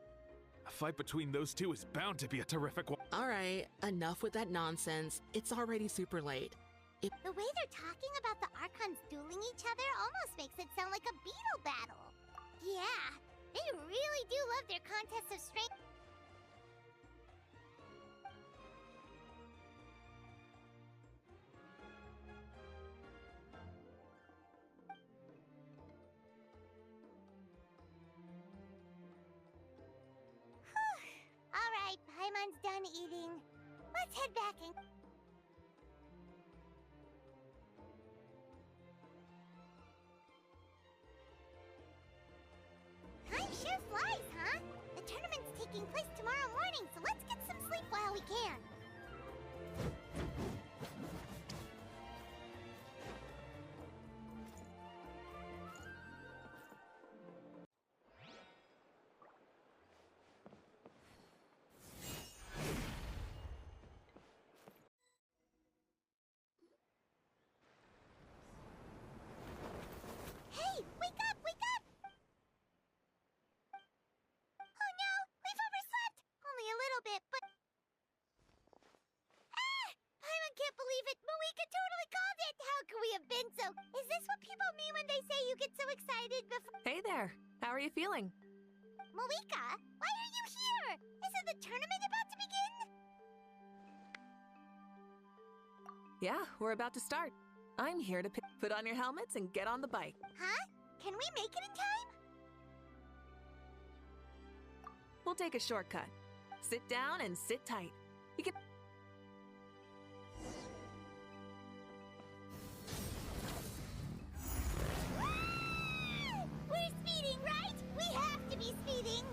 [SPEAKER 13] a fight between those two is bound to be a terrific one.
[SPEAKER 14] Alright, enough with that nonsense. It's already super late.
[SPEAKER 2] The way they're talking about the Archons dueling each other almost makes it sound like a beetle battle. Yeah, they really do love their contests of strength. Alright, Paimon's done eating. Let's head back and... Time sure flies, huh? The tournament's taking place tomorrow morning, so let's get some sleep while we can. Hey, wake up, wake up! Oh no, we've overslept! Only a little bit, but... Ah! Paimon can't believe it! Mavuika totally called it! How could we have been so... Is this what people mean when they say you get so excited before...
[SPEAKER 3] Hey there, how are you feeling?
[SPEAKER 2] Mavuika, why are you here? Isn't the tournament about to begin?
[SPEAKER 3] Yeah, we're about to start. I'm here to put on your helmets and get on the bike.
[SPEAKER 2] Huh? Can we make it in time?
[SPEAKER 3] We'll take a shortcut. Sit down and sit tight. You can...
[SPEAKER 2] We're speeding, right? We have to be speeding!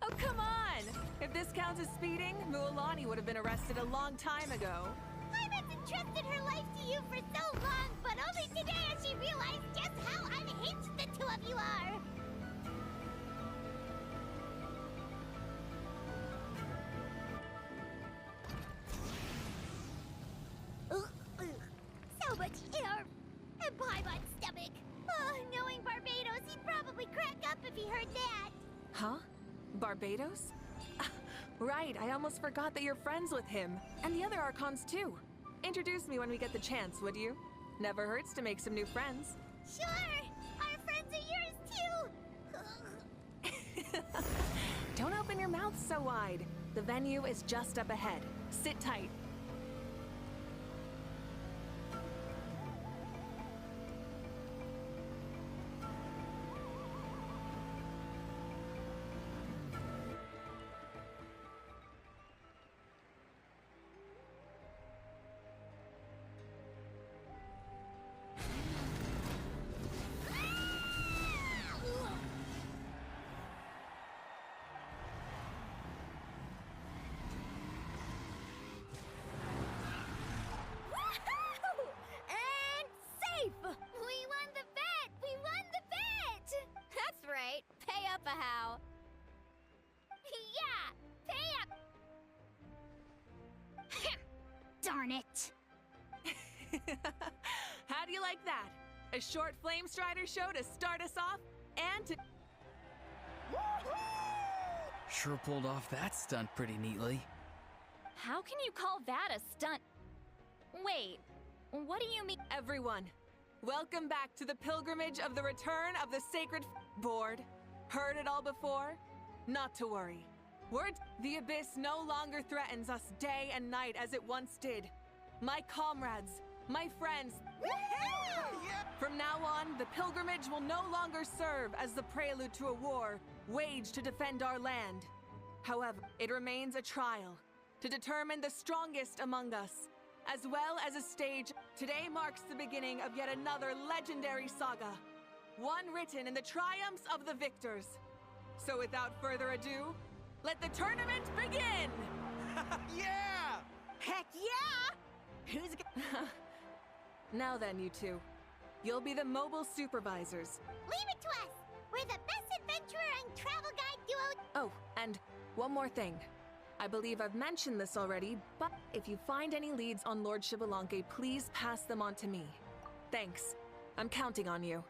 [SPEAKER 3] Oh, come on! If this counts as speeding, Mualani would have been arrested a long time ago.
[SPEAKER 2] Paimon's entrusted her life to you for so long, but only today has she realized just how unhinged the two of you are! So much air! butt stomach. Oh, knowing Barbados, he'd probably crack up if he heard that.
[SPEAKER 3] Huh? Barbados? Right, I almost forgot that you're friends with him. And the other Archons too. Introduce me when we get the chance, would you? Never hurts to make some new friends.
[SPEAKER 2] Sure! Our friends are yours too!
[SPEAKER 3] Don't open your mouth so wide. The venue is just up ahead. Sit tight.
[SPEAKER 2] And safe! We won the bet! We won the bet!
[SPEAKER 4] That's right. Pay up a how.
[SPEAKER 2] Yeah! Pay up! Darn it!
[SPEAKER 3] How do you like that? A short Flame Strider show to start us off and to...
[SPEAKER 7] Sure pulled off that stunt pretty neatly.
[SPEAKER 1] How can you call that a stunt? Wait, what do you mean?
[SPEAKER 3] Everyone, welcome back to the pilgrimage of the return of the Sacred Board. Heard it all before? Not to worry. The abyss no longer threatens us day and night as it once did. My comrades, my friends. From now on, the pilgrimage will no longer serve as the prelude to a war waged to defend our land. However, it remains a trial to determine the strongest among us, as well as a stage. Today marks the beginning of yet another legendary saga, one written in the triumphs of the victors. So without further ado, let the tournament begin!
[SPEAKER 11] Yeah! Heck yeah! Who's
[SPEAKER 3] Now then, you two. You'll be the mobile supervisors.
[SPEAKER 2] Leave it to us! We're the best adventurer and travel guide duo.
[SPEAKER 3] Oh, and one more thing. I believe I've mentioned this already, but if you find any leads on Lord Xbalanque, please pass them on to me. Thanks. I'm counting on you.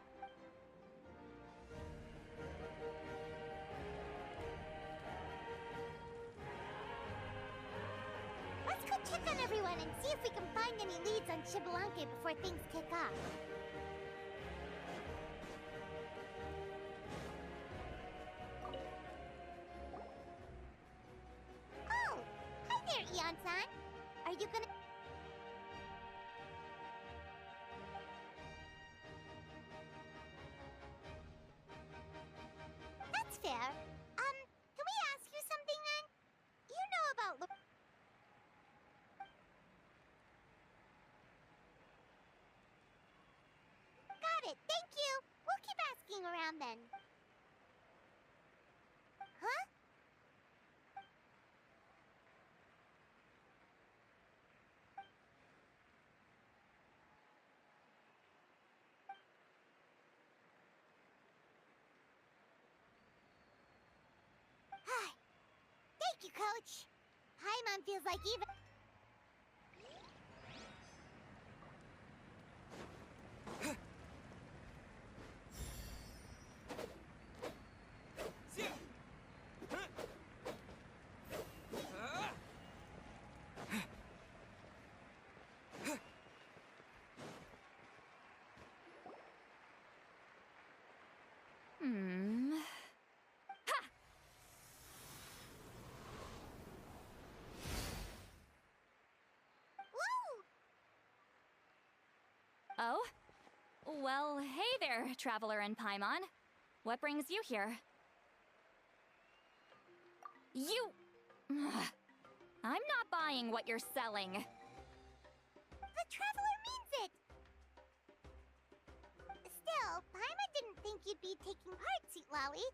[SPEAKER 2] Let's go check on everyone and see if we can find any leads on Xbalanque before things kick off. Oh! Hi there, Eon-san! Are you gonna... That's fair. Can we ask you something then? You know about Got it, thank you! We'll keep asking around then. Huh? Thank you, Coach. Paimon feels like even...
[SPEAKER 1] Oh? Well, hey there, Traveler and Paimon. What brings you here? You... I'm not buying what you're selling.
[SPEAKER 2] The Traveler means it! Still, Paimon didn't think you'd be taking part, Sweet Lolly.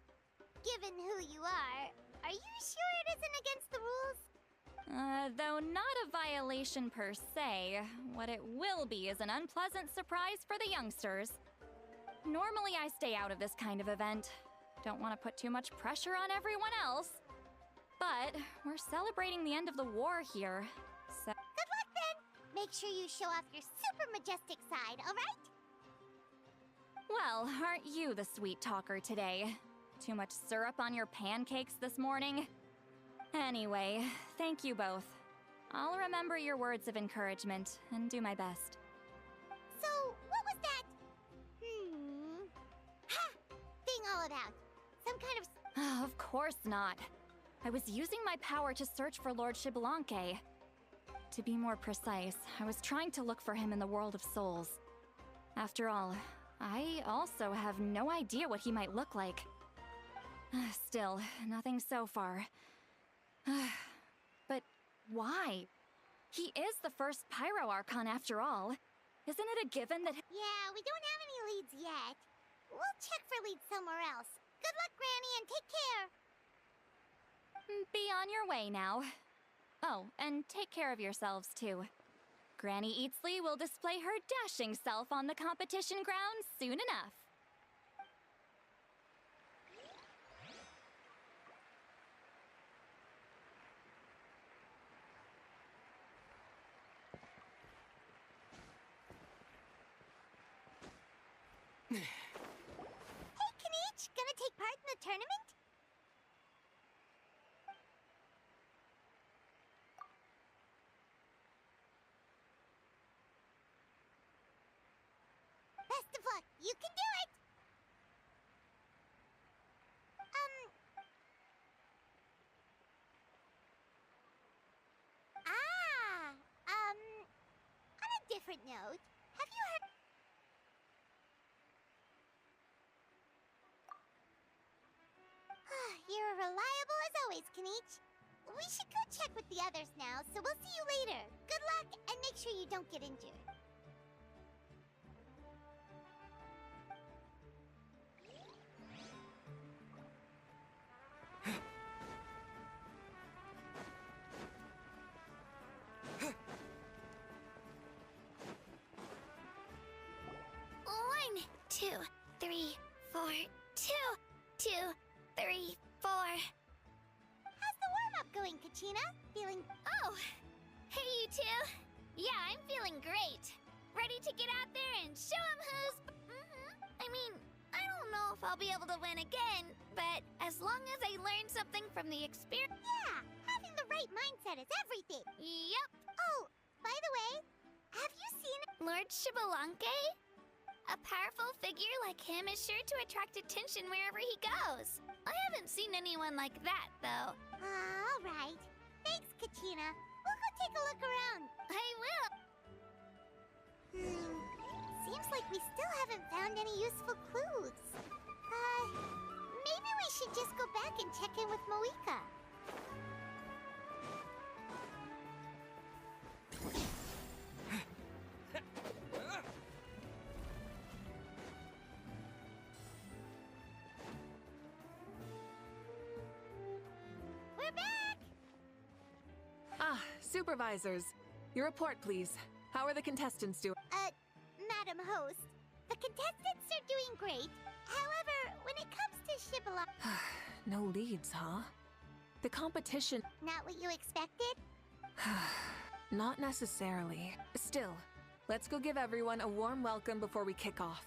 [SPEAKER 2] Given who you are you sure it isn't against the rules?
[SPEAKER 1] Though not a violation per se, what it will be is an unpleasant surprise for the youngsters. Normally I stay out of this kind of event. Don't want to put too much pressure on everyone else. But we're celebrating the end of the war here, so...
[SPEAKER 2] Good luck then! Make sure you show off your super majestic side, alright?
[SPEAKER 1] Well, aren't you the sweet talker today? Too much syrup on your pancakes this morning? Anyway, thank you both. I'll remember your words of encouragement and do my best.
[SPEAKER 2] So, what was that? Ha! Thing all about? Some kind of...
[SPEAKER 1] Of course not. I was using my power to search for Lord Xbalanque. To be more precise, I was trying to look for him in the world of souls. After all, I also have no idea what he might look like. Still, nothing so far. But why? He is the first Pyro Archon after all. Isn't it a given that—
[SPEAKER 2] Yeah, we don't have any leads yet. We'll check for leads somewhere else. Good luck, Granny, and take care!
[SPEAKER 1] Be on your way now. Oh, and take care of yourselves too. Granny Eatsley will display her dashing self on the competition grounds soon enough.
[SPEAKER 2] Hey, Kanich! Gonna take part in the tournament? Best of luck! You can do it! On a different note, have you heard— You're reliable as always, Kanich. We should go check with the others now, so we'll see you later. Good luck, and make sure you don't get injured.
[SPEAKER 4] One, two, three, four, two, three, four.
[SPEAKER 2] How's the warm-up going, Kachina? Feeling—
[SPEAKER 4] Oh, hey you two. Yeah, I'm feeling great. Ready to get out there and show 'em who's... I mean, I don't know if I'll be able to win again, but as long as I learn something from the experience...
[SPEAKER 2] Yeah, having the right mindset is everything.
[SPEAKER 4] Yep.
[SPEAKER 2] Oh, by the way, have you seen
[SPEAKER 4] Lord Xbalanque? A powerful figure like him is sure to attract attention wherever he goes. I haven't seen anyone like that, though.
[SPEAKER 2] All right. Thanks, Kachina. We'll go take a look around.
[SPEAKER 4] I will.
[SPEAKER 2] Seems like we still haven't found any useful clues. Maybe we should just go back and check in with Mavuika. We're back!
[SPEAKER 3] Ah, supervisors. Your report, please. How are the contestants doing?
[SPEAKER 2] Madam Host, the contestants are doing great. However, when it comes to Xbalanque...
[SPEAKER 3] No leads, huh? The competition...
[SPEAKER 2] Not what you expected?
[SPEAKER 3] Not necessarily. Still, let's go give everyone a warm welcome before we kick off.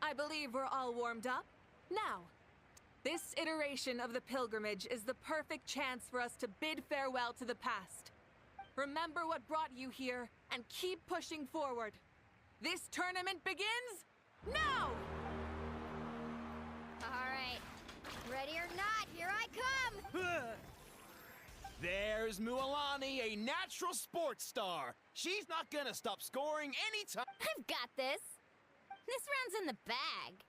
[SPEAKER 3] I believe we're all warmed up. Now, this iteration of the pilgrimage is the perfect chance for us to bid farewell to the past. Remember what brought you here and keep pushing forward. This tournament begins now!
[SPEAKER 4] All right. Ready or not, here I come!
[SPEAKER 15] There's Mualani, a natural sports star. She's not gonna stop scoring anytime.
[SPEAKER 4] I've got this. This round's in the bag.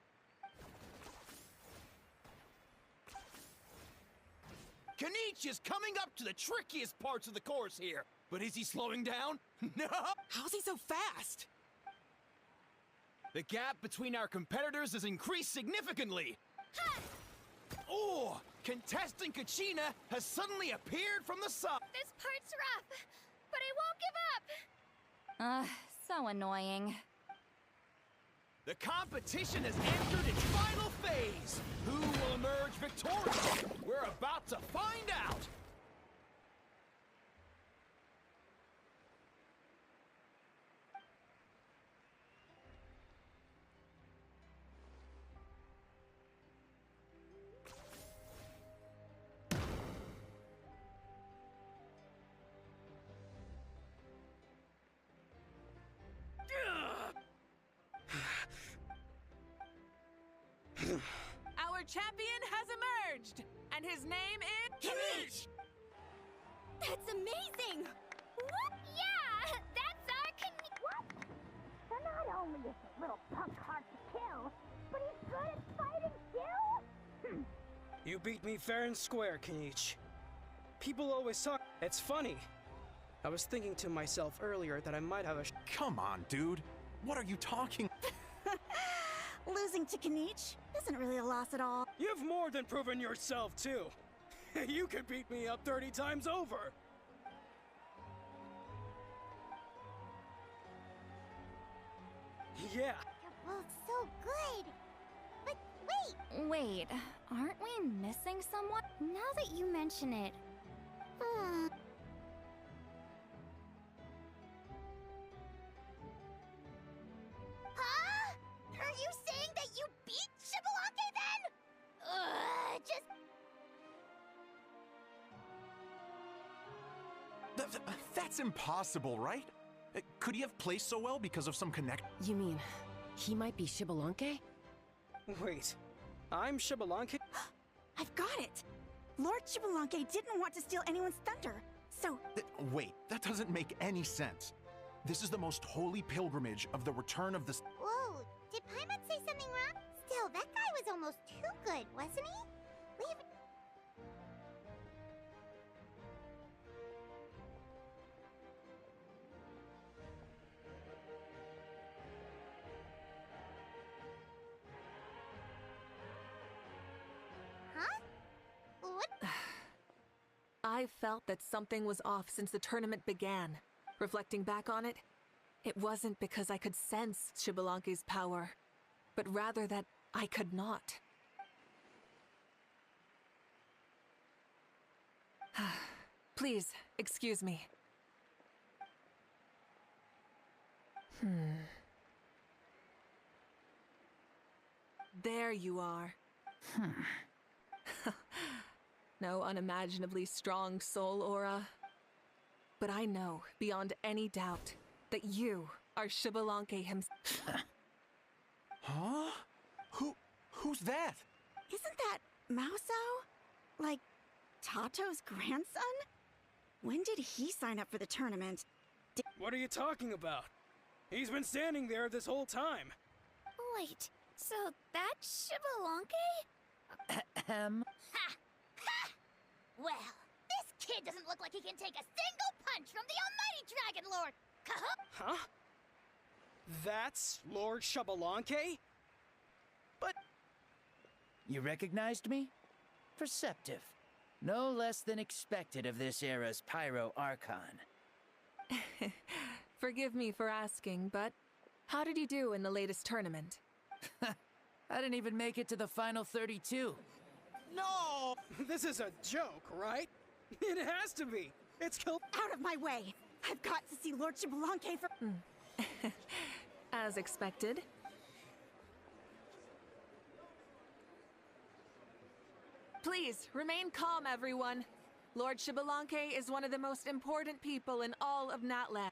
[SPEAKER 15] Kanich is coming up to the trickiest parts of the course here. But is he slowing down? No!
[SPEAKER 14] How's he so fast?
[SPEAKER 15] The gap between our competitors has increased significantly.
[SPEAKER 4] Ha!
[SPEAKER 15] Oh! Contestant Kachina has suddenly appeared from the side.
[SPEAKER 4] This part's rough, but I won't give up.
[SPEAKER 1] So annoying.
[SPEAKER 15] The competition has entered its final phase. Who will emerge victorious? We're about to find out.
[SPEAKER 3] Our champion has emerged, and his name is
[SPEAKER 11] Kinich! That's amazing!
[SPEAKER 4] What? Yeah, that's our
[SPEAKER 2] What? So not only is the little punk hard to kill, but he's good at fighting too?
[SPEAKER 16] You beat me fair and square, Kinich. People always talk. It's funny. I was thinking to myself earlier that I might have a
[SPEAKER 15] Come on, dude. What are you talking?
[SPEAKER 11] Losing to Kinich isn't really a loss at all.
[SPEAKER 16] You've more than proven yourself, too. You could beat me up 30 times over. Yeah.
[SPEAKER 2] You're both so good. But wait!
[SPEAKER 1] Wait, aren't we missing someone?
[SPEAKER 4] Now that you mention it.
[SPEAKER 2] Huh? Are you saying that you beat Shibalake then?
[SPEAKER 15] That's impossible, right? Could he have placed so well because of some connect?
[SPEAKER 9] You mean, he might be Shibalanke?
[SPEAKER 16] Wait, I'm Shibalanke?
[SPEAKER 11] I've got it! Lord Shibalanke didn't want to steal anyone's thunder, so...
[SPEAKER 15] Wait, that doesn't make any sense. This is the most holy pilgrimage of the return of the...
[SPEAKER 2] Whoa, did Paimon say something wrong? Still, that guy was almost too good, wasn't he? Leave... Huh? What?
[SPEAKER 3] I felt that something was off since the tournament began. Reflecting back on it, it wasn't because I could sense Shibalanke's power, but rather that I could not. Please, excuse me. There you are. No unimaginably strong soul aura. But I know, beyond any doubt, that you are Shibalanke himself.
[SPEAKER 15] Huh? Who's that?
[SPEAKER 11] Isn't that Mauso? Like, Tato's grandson? When did he sign up for the tournament?
[SPEAKER 16] What are you talking about? He's been standing there this whole time.
[SPEAKER 4] Wait, so that's Shibalanke?
[SPEAKER 2] Ha! Ha! Well, this kid doesn't look like he can take a single punch from the almighty Dragon Lord!
[SPEAKER 16] Huh? That's Lord Shibalanke? But...
[SPEAKER 17] You recognized me? Perceptive. No less than expected of this era's Pyro Archon.
[SPEAKER 3] Forgive me for asking, but how did you do in the latest tournament?
[SPEAKER 17] I didn't even make it to the final 32.
[SPEAKER 16] No! This is a joke, right? It has to be. It's killed.
[SPEAKER 11] Out of my way! I've got to see Lord Shibalanke for...
[SPEAKER 3] As expected. Please, remain calm, everyone. Lord Shibalanke is one of the most important people in all of Natlan.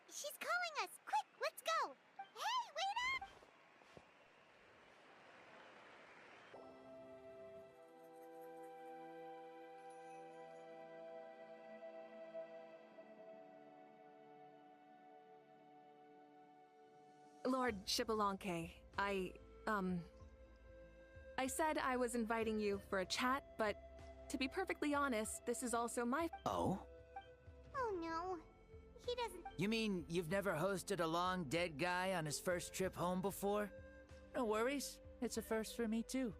[SPEAKER 2] She's calling us! Quick, let's go! Hey, wait up!
[SPEAKER 3] Lord Shibalanke, I said I was inviting you for a chat, but to be perfectly honest, this is also my—
[SPEAKER 17] Oh?
[SPEAKER 2] Oh no. He doesn't—
[SPEAKER 17] You mean you've never hosted a long dead guy on his first trip home before? No worries. It's a first for me, too.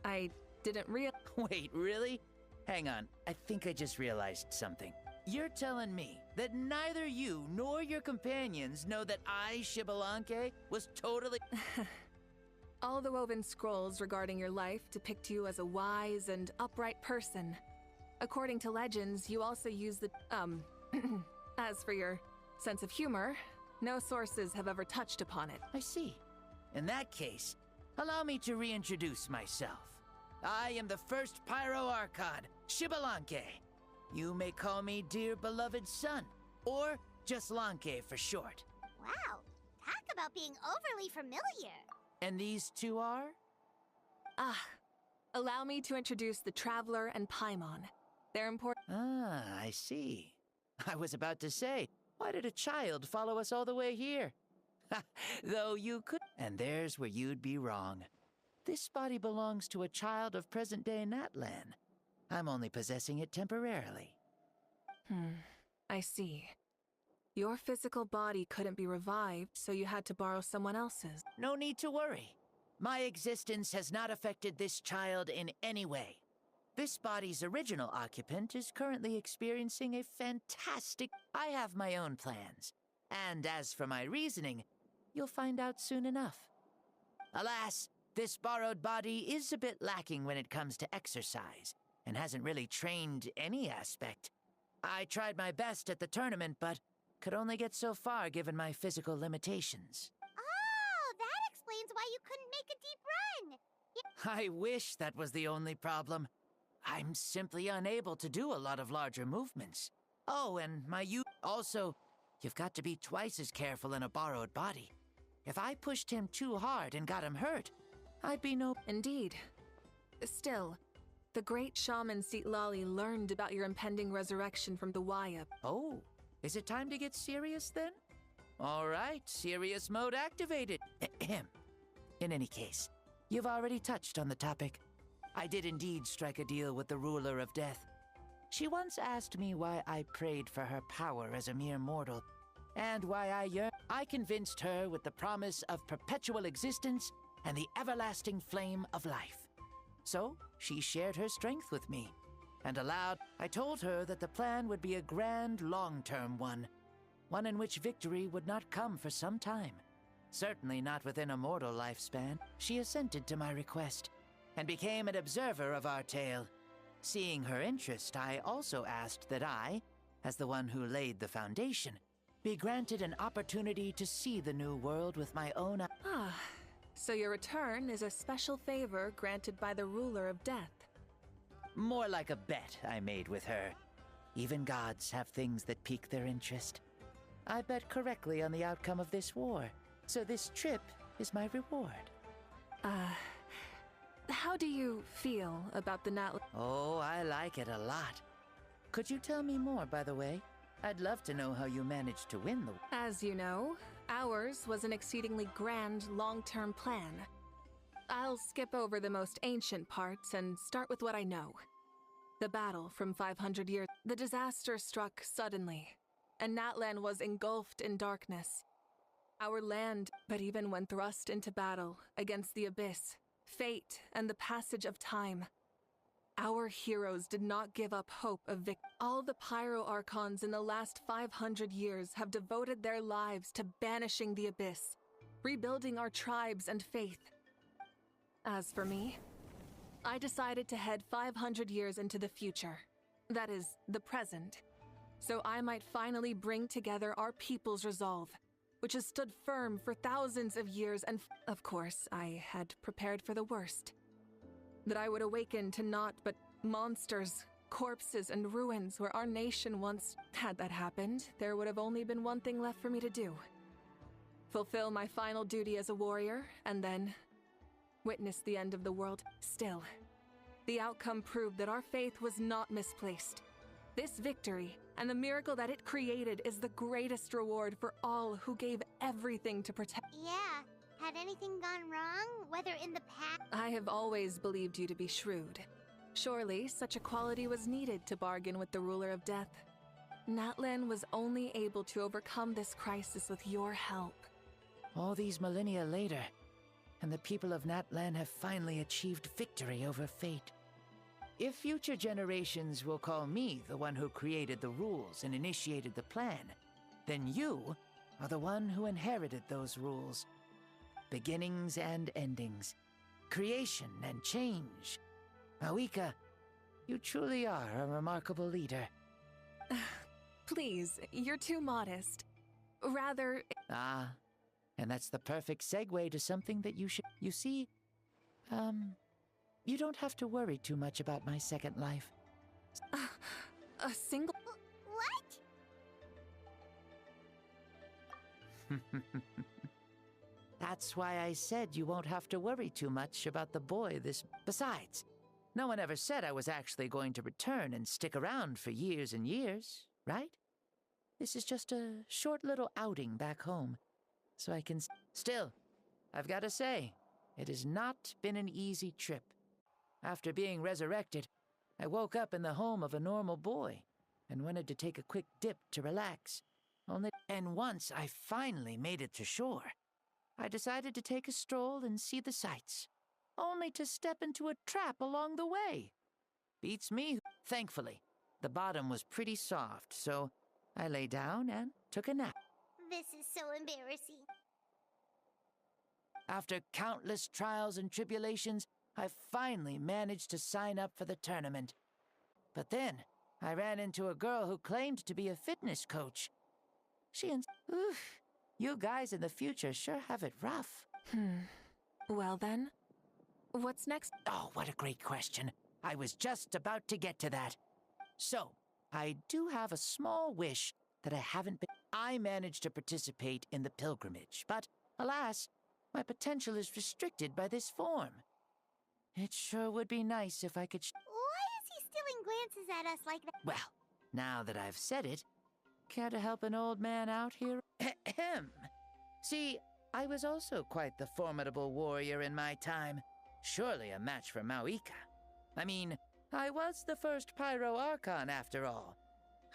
[SPEAKER 3] I didn't
[SPEAKER 17] Wait, really? Hang on. I think I just realized something. You're telling me that neither you nor your companions know that I, Shibalanke, was totally—
[SPEAKER 3] All the woven scrolls regarding your life depict you as a wise and upright person. According to legends, you also use the— As for your sense of humor, no sources have ever touched upon it.
[SPEAKER 17] I see. In that case, allow me to reintroduce myself. I am the first Pyro Archon, Shibalanke. You may call me dear beloved son, or just Lanke for short.
[SPEAKER 2] Wow, talk about being overly familiar.
[SPEAKER 17] And these two are?
[SPEAKER 3] Allow me to introduce the Traveler and Paimon. They're important—
[SPEAKER 17] Ah, I see. I was about to say, why did a child follow us all the way here? Though you could— And there's where you'd be wrong. This body belongs to a child of present-day Natlan. I'm only possessing it temporarily.
[SPEAKER 3] I see. Your physical body couldn't be revived, so you had to borrow someone else's.
[SPEAKER 17] No need to worry. My existence has not affected this child in any way. This body's original occupant is currently experiencing a fantastic— I have my own plans. And as for my reasoning, you'll find out soon enough. Alas, this borrowed body is a bit lacking when it comes to exercise, and hasn't really trained any aspect. I tried my best at the tournament, but could only get so far given my physical limitations.
[SPEAKER 2] Oh, that explains why you couldn't make a deep run.
[SPEAKER 17] I wish that was the only problem. I'm simply unable to do a lot of larger movements. Oh, and also, you've got to be twice as careful in a borrowed body. If I pushed him too hard and got him hurt, I'd be no—
[SPEAKER 3] Indeed. Still, the great shaman Seatlali learned about your impending resurrection from the Waya.
[SPEAKER 17] Oh, is it time to get serious then? All right, serious mode activated. Ahem. In any case, you've already touched on the topic. I did indeed strike a deal with the ruler of death. She once asked me why I prayed for her power as a mere mortal, and why I yearned. I convinced her with the promise of perpetual existence and the everlasting flame of life. So, she shared her strength with me, and I told her that the plan would be a grand, long-term one in which victory would not come for some time. Certainly not within a mortal lifespan. She assented to my request, and became an observer of our tale. Seeing her interest, I also asked that I, as the one who laid the foundation, be granted an opportunity to see the new world with my own eyes.
[SPEAKER 3] So your return is a special favor granted by the ruler of death.
[SPEAKER 17] More like a bet I made with her. Even gods have things that pique their interest. I bet correctly on the outcome of this war, so this trip is my reward.
[SPEAKER 3] How do you feel about the Natlan?
[SPEAKER 17] Oh, I like it a lot. Could you tell me more, by the way? I'd love to know how you managed to win the—
[SPEAKER 3] As you know, ours was an exceedingly grand, long-term plan. I'll skip over the most ancient parts and start with what I know. The battle from 500 years— The disaster struck suddenly, and Natlan was engulfed in darkness. Our land, but even when thrust into battle against the abyss, fate, and the passage of time, our heroes did not give up hope of victory. All the Pyro Archons in the last 500 years have devoted their lives to banishing the abyss, rebuilding our tribes and faith. As for me, I decided to head 500 years into the future, that is, the present, so I might finally bring together our people's resolve, which has stood firm for thousands of years, and of course, I had prepared for the worst. That I would awaken to naught but monsters, corpses, and ruins where our nation once— Had that happened, there would have only been one thing left for me to do. Fulfill my final duty as a warrior, and then witness the end of the world. Still, the outcome proved that our faith was not misplaced. This victory and the miracle that it created is the greatest reward for all who gave everything to protect.
[SPEAKER 2] Yeah. Had anything gone wrong? Whether in the past?
[SPEAKER 3] I have always believed you to be shrewd. Surely, such a quality was needed to bargain with the ruler of death. Natlan was only able to overcome this crisis with your help.
[SPEAKER 17] All these millennia later, and the people of Natlan have finally achieved victory over fate. If future generations will call me the one who created the rules and initiated the plan, then you are the one who inherited those rules. Beginnings and endings, creation and change. Mavuika, you truly are a remarkable leader.
[SPEAKER 3] Please, you're too modest. Rather...
[SPEAKER 17] Ah, and that's the perfect segue to something that you should... You see, you don't have to worry too much about my second life.
[SPEAKER 3] A single...
[SPEAKER 2] What?
[SPEAKER 17] That's why I said you won't have to worry too much about the boy this... Besides, no one ever said I was actually going to return and stick around for years and years, right? This is just a short little outing back home, so I can... Still, I've got to say, it has not been an easy trip. After being resurrected, I woke up in the home of a normal boy and wanted to take a quick dip to relax. And once I finally made it to shore, I decided to take a stroll and see the sights, only to step into a trap along the way. Beats me. Thankfully, the bottom was pretty soft, so I lay down and took a nap.
[SPEAKER 2] This is so embarrassing.
[SPEAKER 17] After countless trials and tribulations, I finally managed to sign up for the tournament. But then, I ran into a girl who claimed to be a fitness coach. Oof, you guys in the future sure have it rough.
[SPEAKER 3] Well then, what's next?
[SPEAKER 17] Oh, what a great question. I was just about to get to that. So, I do have a small wish that I haven't been... I managed to participate in the pilgrimage, but alas, my potential is restricted by this form. It sure would be nice if I could...
[SPEAKER 2] Why is he stealing glances at us like that?
[SPEAKER 17] Well, now that I've said it, care to help an old man out here? Ahem. See, I was also quite the formidable warrior in my time. Surely a match for Mavuika. I mean, I was the first Pyro Archon after all.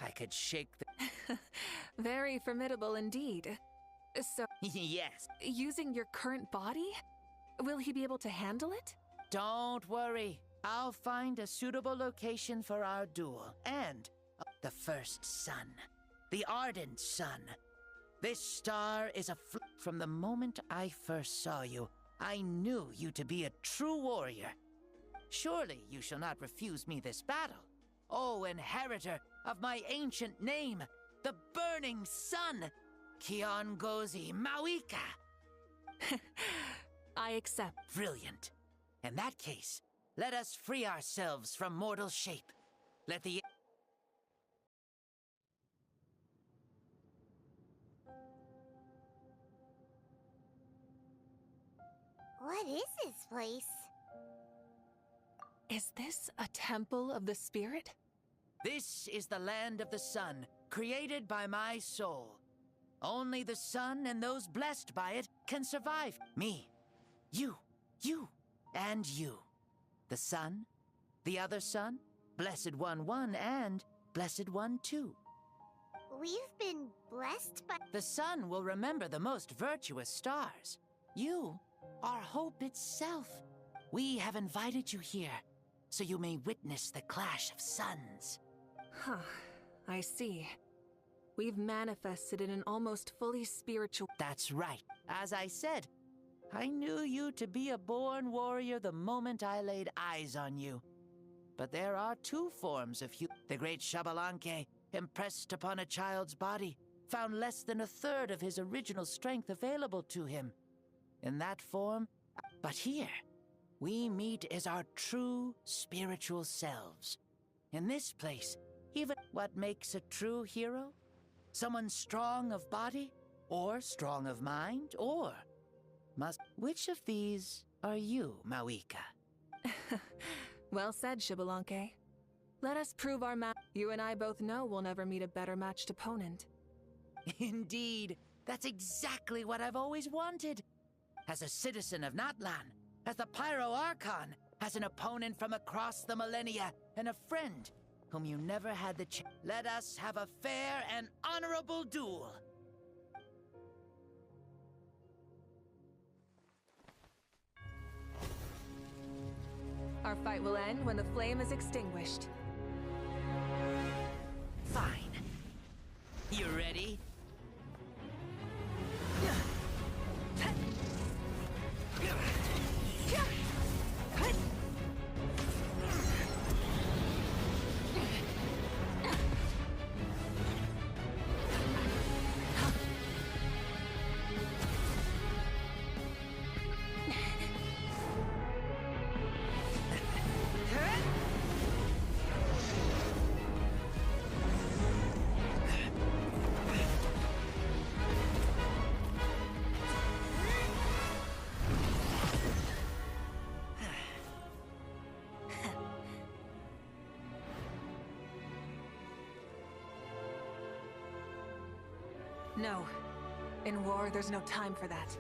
[SPEAKER 17] I could shake the...
[SPEAKER 3] Very formidable indeed. So...
[SPEAKER 17] Yes.
[SPEAKER 3] Using your current body? Will he be able to handle it?
[SPEAKER 17] Don't worry. I'll find a suitable location for our duel. And the first sun. The ardent sun. This star is from the moment I first saw you, I knew you to be a true warrior. Surely you shall not refuse me this battle. O inheritor of my ancient name, the burning sun, Kiongozi Mavuika.
[SPEAKER 3] I accept.
[SPEAKER 17] Brilliant. In that case, let us free ourselves from mortal shape. Let the...
[SPEAKER 2] What is this place?
[SPEAKER 3] Is this a temple of the spirit?
[SPEAKER 17] This is the land of the sun, created by my soul. Only the sun and those blessed by it can survive. Me, you, and you. The sun, the other sun, Blessed One 1, and Blessed One 2.
[SPEAKER 2] We've been blessed by...
[SPEAKER 17] The sun will remember the most virtuous stars. You are hope itself. We have invited you here, so you may witness the clash of suns.
[SPEAKER 3] Huh, I see. We've manifested in an almost fully spiritual...
[SPEAKER 17] That's right. As I said, I knew you to be a born warrior the moment I laid eyes on you. But there are two forms of you. The great Xbalanque, impressed upon a child's body, found less than a third of his original strength available to him. In that form, but here, we meet as our true spiritual selves. In this place, even what makes a true hero? Someone strong of body, or strong of mind, or Which of these are you, Mavuika?
[SPEAKER 3] Well said, Xbalanque. Let us prove our You and I both know we'll never meet a better matched opponent.
[SPEAKER 17] Indeed, that's exactly what I've always wanted. As a citizen of Natlan, as the Pyro Archon, as an opponent from across the millennia, and a friend whom you never had the chance. Let us have a fair and honorable duel.
[SPEAKER 3] Our fight will end when the flame is extinguished.
[SPEAKER 17] Fine. You ready?
[SPEAKER 3] No. In war, there's no time for that.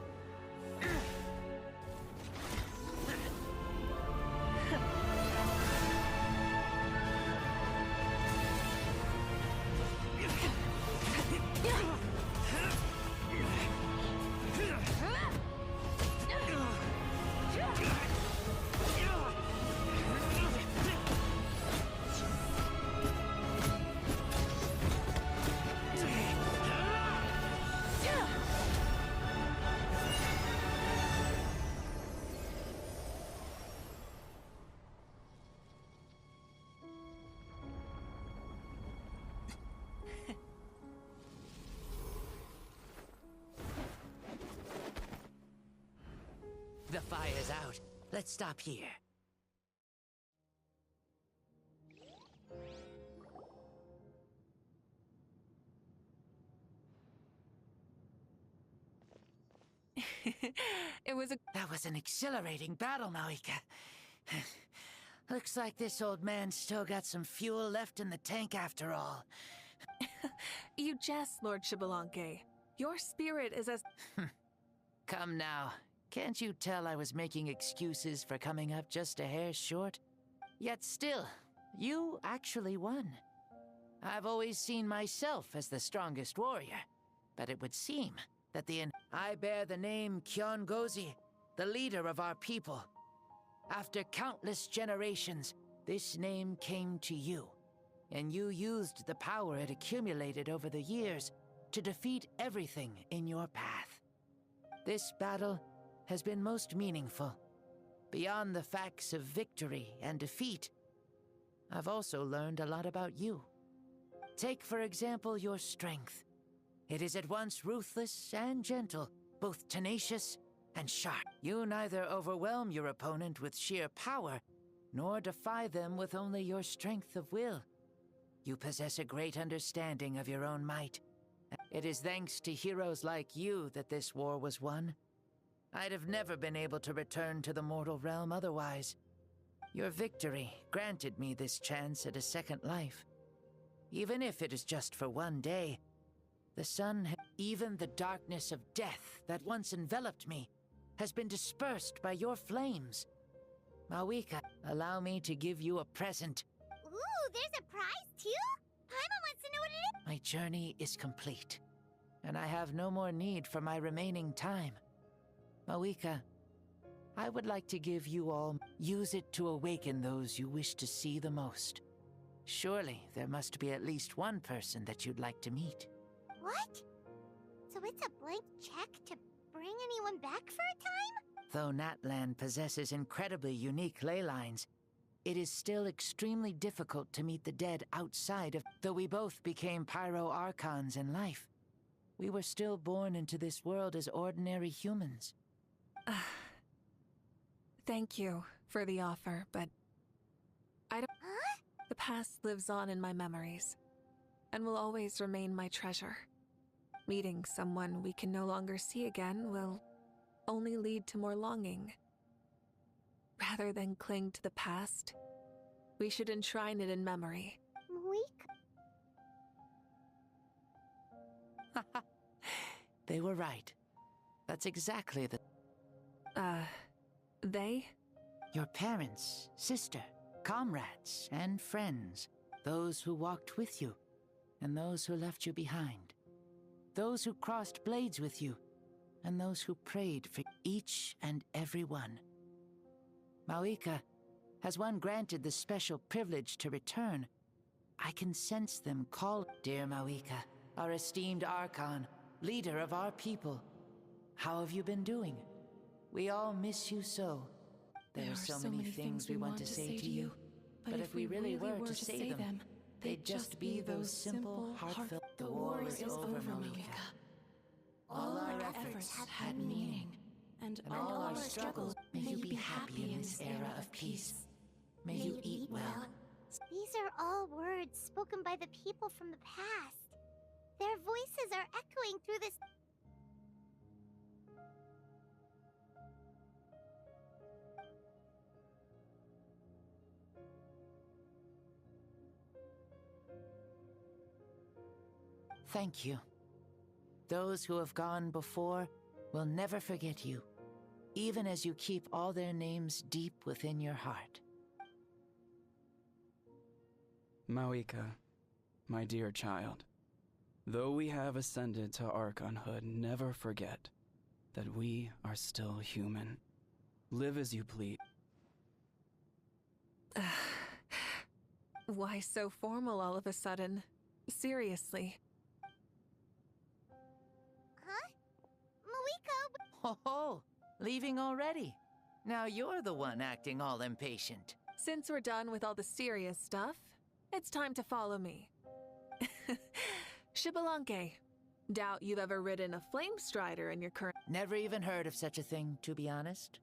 [SPEAKER 17] The fire's out. Let's stop here. That was an exhilarating battle, Mavuika. Looks like this old man's still got some fuel left in the tank after all.
[SPEAKER 3] You jest, Lord Xbalanque. Your spirit is as...
[SPEAKER 17] Come now. Can't you tell I was making excuses for coming up just a hair short? Yet still, you actually won. I've always seen myself as the strongest warrior, but it would seem that I bear the name Kiongozi, the leader of our people. After countless generations, this name came to you, and you used the power it accumulated over the years to defeat everything in your path. This battle has been most meaningful. Beyond the facts of victory and defeat, I've also learned a lot about you. Take, for example, your strength. It is at once ruthless and gentle, both tenacious and sharp. You neither overwhelm your opponent with sheer power, nor defy them with only your strength of will. You possess a great understanding of your own might. It is thanks to heroes like you that this war was won. I'd have never been able to return to the mortal realm otherwise. Your victory granted me this chance at a second life. Even if it is just for one day, the sun, even the darkness of death that once enveloped me, has been dispersed by your flames. Mavuika, allow me to give you a present.
[SPEAKER 2] Ooh, there's a prize too? Paimon wants to know what it is.
[SPEAKER 17] My journey is complete, and I have no more need for my remaining time. Mavuika, I would like to give you all. Use it to awaken those you wish to see the most. Surely there must be at least one person that you'd like to meet.
[SPEAKER 2] What? So it's a blank check to bring anyone back for a time?
[SPEAKER 17] Though Natlan possesses incredibly unique ley lines, it is still extremely difficult to meet the dead outside of... Though we both became Pyro Archons in life, we were still born into this world as ordinary humans.
[SPEAKER 3] Thank you for the offer, but I don't...
[SPEAKER 2] Huh?
[SPEAKER 3] The past lives on in my memories, and will always remain my treasure. Meeting someone we can no longer see again will only lead to more longing. Rather than cling to the past, we should enshrine it in memory.
[SPEAKER 2] Mavuika,
[SPEAKER 17] They were right. That's exactly the...
[SPEAKER 3] They?
[SPEAKER 17] Your parents, sister, comrades, and friends. Those who walked with you, and those who left you behind. Those who crossed blades with you, and those who prayed for each and every one. Mavuika, has one granted the special privilege to return, I can sense them call... Dear Mavuika, our esteemed Archon, leader of our people, how have you been doing? We all miss you so. There are so many things we want to say to you, but if we really were to say them, they'd just be those simple, heartfelt...
[SPEAKER 3] The war is over, Mavuika. All our efforts had meaning, and all our struggles...
[SPEAKER 17] May you be happy in this era of peace. May you eat well.
[SPEAKER 2] These are all words spoken by the people from the past. Their voices are echoing through this...
[SPEAKER 17] Thank you. Those who have gone before will never forget you, even as you keep all their names deep within your heart.
[SPEAKER 10] Mavuika, my dear child, though we have ascended to Archonhood, never forget that we are still human. Live as you please.
[SPEAKER 3] Why so formal all of a sudden? Seriously.
[SPEAKER 2] Huh? Mavuika!
[SPEAKER 17] Ho ho! Leaving already? Now you're the one acting all impatient.
[SPEAKER 3] Since we're done with all the serious stuff, it's time to follow me. Xbalanque. Doubt you've ever ridden a flame strider in your current...
[SPEAKER 17] Never even heard of such a thing, to be honest.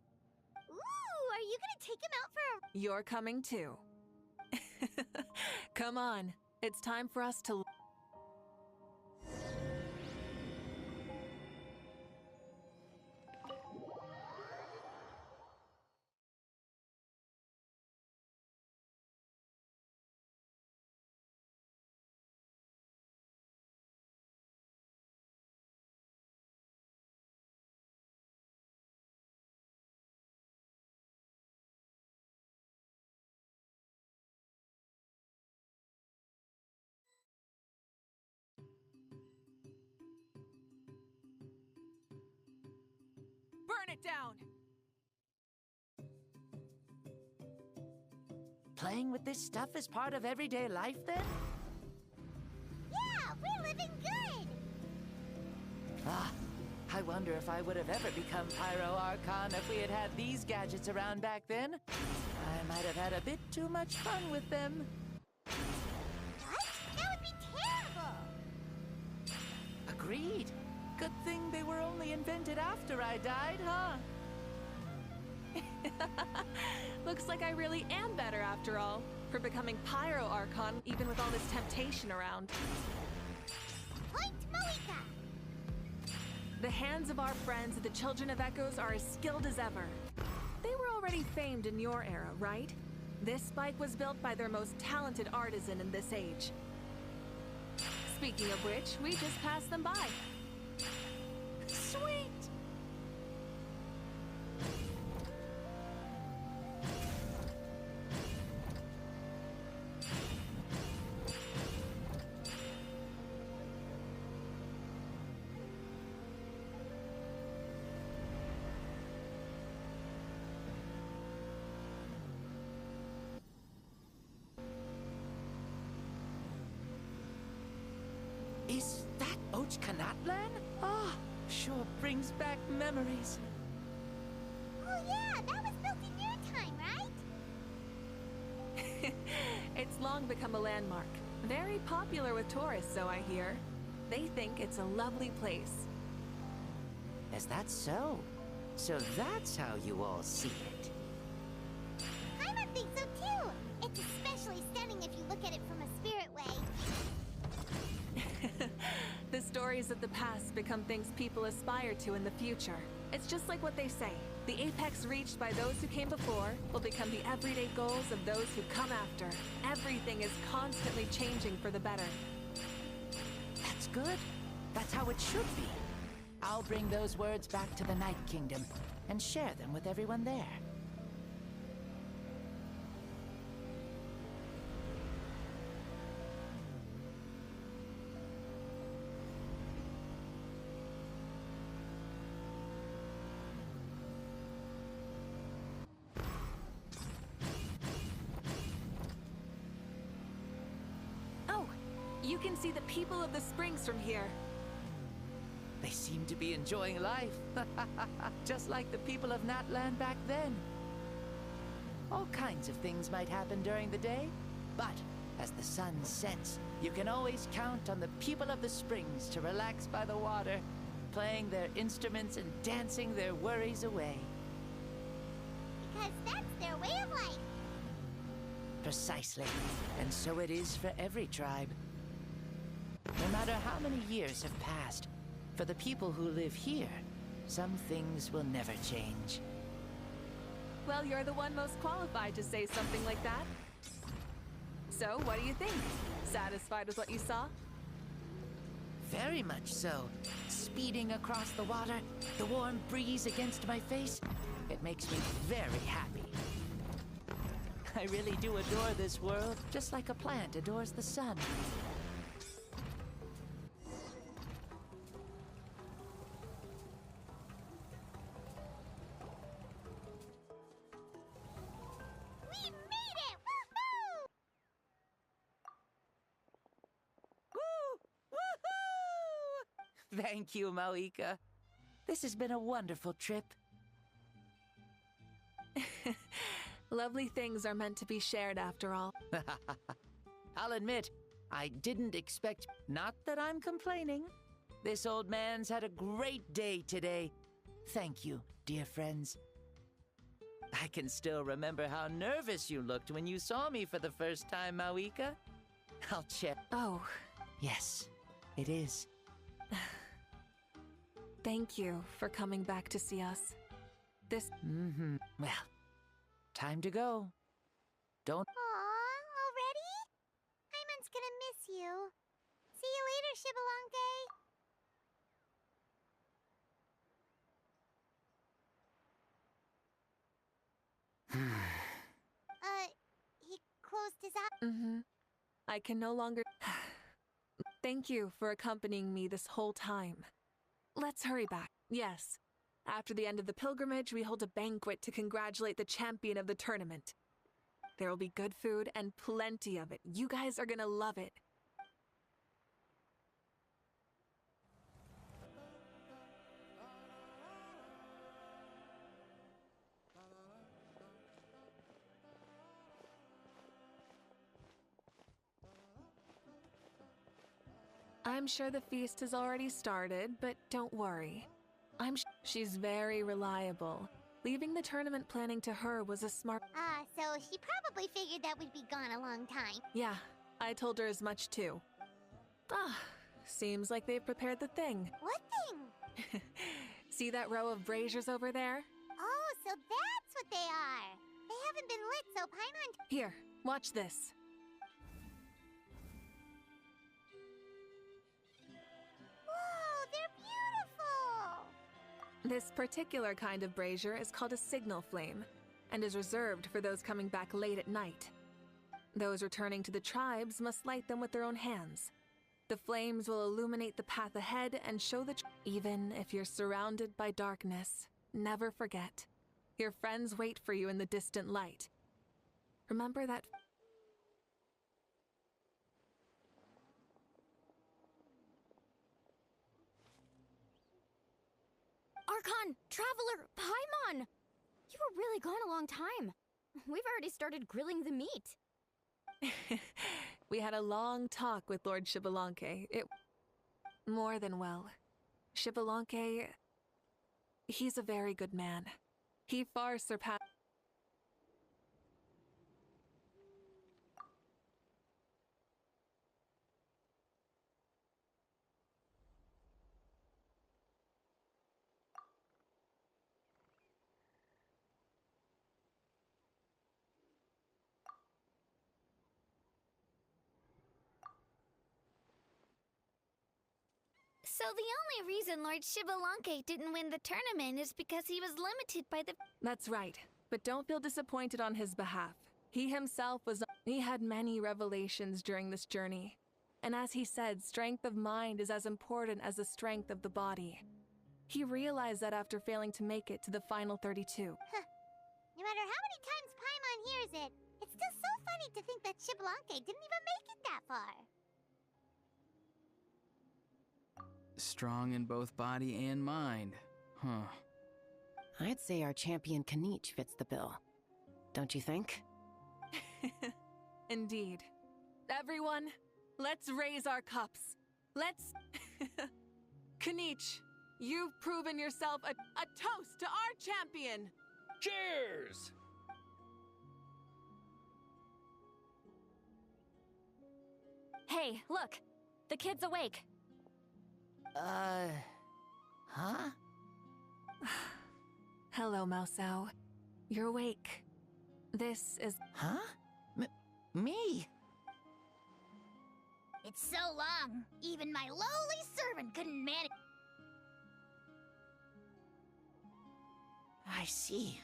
[SPEAKER 2] Ooh, are you gonna take him out for a...
[SPEAKER 3] You're coming too. Come on, it's time for us to... Burn it down!
[SPEAKER 17] Playing with this stuff is part of everyday life, then?
[SPEAKER 2] Yeah, we're living good!
[SPEAKER 17] Ah, I wonder if I would have ever become Pyro Archon if we had had these gadgets around back then. I might have had a bit too much fun with them.
[SPEAKER 2] What? That would be terrible!
[SPEAKER 17] Agreed. Good thing they were only invented after I died, huh?
[SPEAKER 3] Looks like I really am better after all, for becoming Pyro Archon even with all this temptation around.
[SPEAKER 2] Point Mavuika!
[SPEAKER 3] The hands of our friends, the Children of Echoes, are as skilled as ever. They were already famed in your era, right? This spike was built by their most talented artisan in this age. Speaking of which, we just passed them by. Sweet!
[SPEAKER 17] Is that Ochkanatlan? Ah, sure brings back memories.
[SPEAKER 2] Oh yeah, that was built in your time, right?
[SPEAKER 3] It's long become a landmark. Very popular with tourists, so I hear. They think it's a lovely place.
[SPEAKER 17] Is that so? So that's how you all see it.
[SPEAKER 2] Paimon thinks so too! It's especially stunning if you look at it from a spirit way.
[SPEAKER 3] The stories of the past become things people aspire to in the future. It's just like what they say. The apex reached by those who came before will become the everyday goals of those who come after. Everything is constantly changing for the better.
[SPEAKER 17] That's good. That's how it should be. I'll bring those words back to the Night Kingdom and share them with everyone there.
[SPEAKER 3] Oh, you can see the people of the springs from here.
[SPEAKER 17] They seem to be enjoying life, just like the people of Natland back then. All kinds of things might happen during the day, but as the sun sets, you can always count on the people of the springs to relax by the water, playing their instruments and dancing their worries away.
[SPEAKER 2] Because that's their way of life.
[SPEAKER 17] Precisely. And so it is for every tribe. No matter how many years have passed, for the people who live here, some things will never change.
[SPEAKER 3] Well, you're the one most qualified to say something like that. So, what do you think? Satisfied with what you saw?
[SPEAKER 17] Very much so. Speeding across the water, the warm breeze against my face, it makes me very happy. I really do adore this world, just like a plant adores the sun.
[SPEAKER 2] We made it! Woohoo!
[SPEAKER 17] Woo! Woohoo! Thank you, Mavuika. This has been a wonderful trip.
[SPEAKER 3] Lovely things are meant to be shared after all.
[SPEAKER 17] I'll admit, I didn't expect... Not that I'm complaining. This old man's had a great day today. Thank you, dear friends. I can still remember how nervous you looked when you saw me for the first time, Mavuika. I'll check.
[SPEAKER 3] Oh.
[SPEAKER 17] Yes, it is.
[SPEAKER 3] Thank you for coming back to see us. This...
[SPEAKER 17] Well, time to go. Don't...
[SPEAKER 2] Aw, already? Paimon's gonna miss you. See you later, Shibalonke. He closed his eyes.
[SPEAKER 3] I can no longer... Thank you for accompanying me this whole time. Let's hurry back. Yes. After the end of the pilgrimage, we hold a banquet to congratulate the champion of the tournament. There will be good food and plenty of it. You guys are gonna love it. I'm sure the feast has already started, but don't worry. She's very reliable. Leaving the tournament planning to her was a smart...
[SPEAKER 2] So she probably figured that we'd be gone a long time.
[SPEAKER 3] Yeah, I told her as much too. Seems like they've prepared the thing.
[SPEAKER 2] What thing?
[SPEAKER 3] See that row of braziers over there?
[SPEAKER 2] Oh, so that's what they are. They haven't been lit, so Paimon...
[SPEAKER 3] Here, watch this.
[SPEAKER 2] Whoa, they're beautiful!
[SPEAKER 3] This particular kind of brazier is called a signal flame, and is reserved for those coming back late at night. Those returning to the tribes must light them with their own hands. The flames will illuminate the path ahead and show even if you're surrounded by darkness, never forget. Your friends wait for you in the distant light. Remember that...
[SPEAKER 1] Archon! Traveler! Paimon! You were really gone a long time. We've already started grilling the meat.
[SPEAKER 3] We had a long talk with Lord Shibalonke. It... More than well. Shibalonke... He's a very good man. He far surpassed...
[SPEAKER 1] So,
[SPEAKER 4] So the only reason Lord Shibalanke didn't win the tournament is because he was limited by the...
[SPEAKER 3] That's right. But don't feel disappointed on his behalf. He himself he had many revelations during this journey. And as he said, strength of mind is as important as the strength of the body. He realized that after failing to make it to the final 32.
[SPEAKER 2] No matter how many times Paimon hears it, it's still so funny to think that Shibalanke didn't even make it that far.
[SPEAKER 7] Strong in both body and mind. Huh.
[SPEAKER 9] I'd say our champion Kanich fits the bill. Don't you think?
[SPEAKER 3] Indeed. Everyone, let's raise our cups. Let's... Kanich, you've proven yourself a toast to our champion!
[SPEAKER 15] Cheers!
[SPEAKER 1] Hey, look! The kid's awake.
[SPEAKER 17] Huh?
[SPEAKER 3] Hello, Mausao. You're awake. This is...
[SPEAKER 17] Huh? Me?
[SPEAKER 2] It's so long, even my lowly servant couldn't manage.
[SPEAKER 17] I see.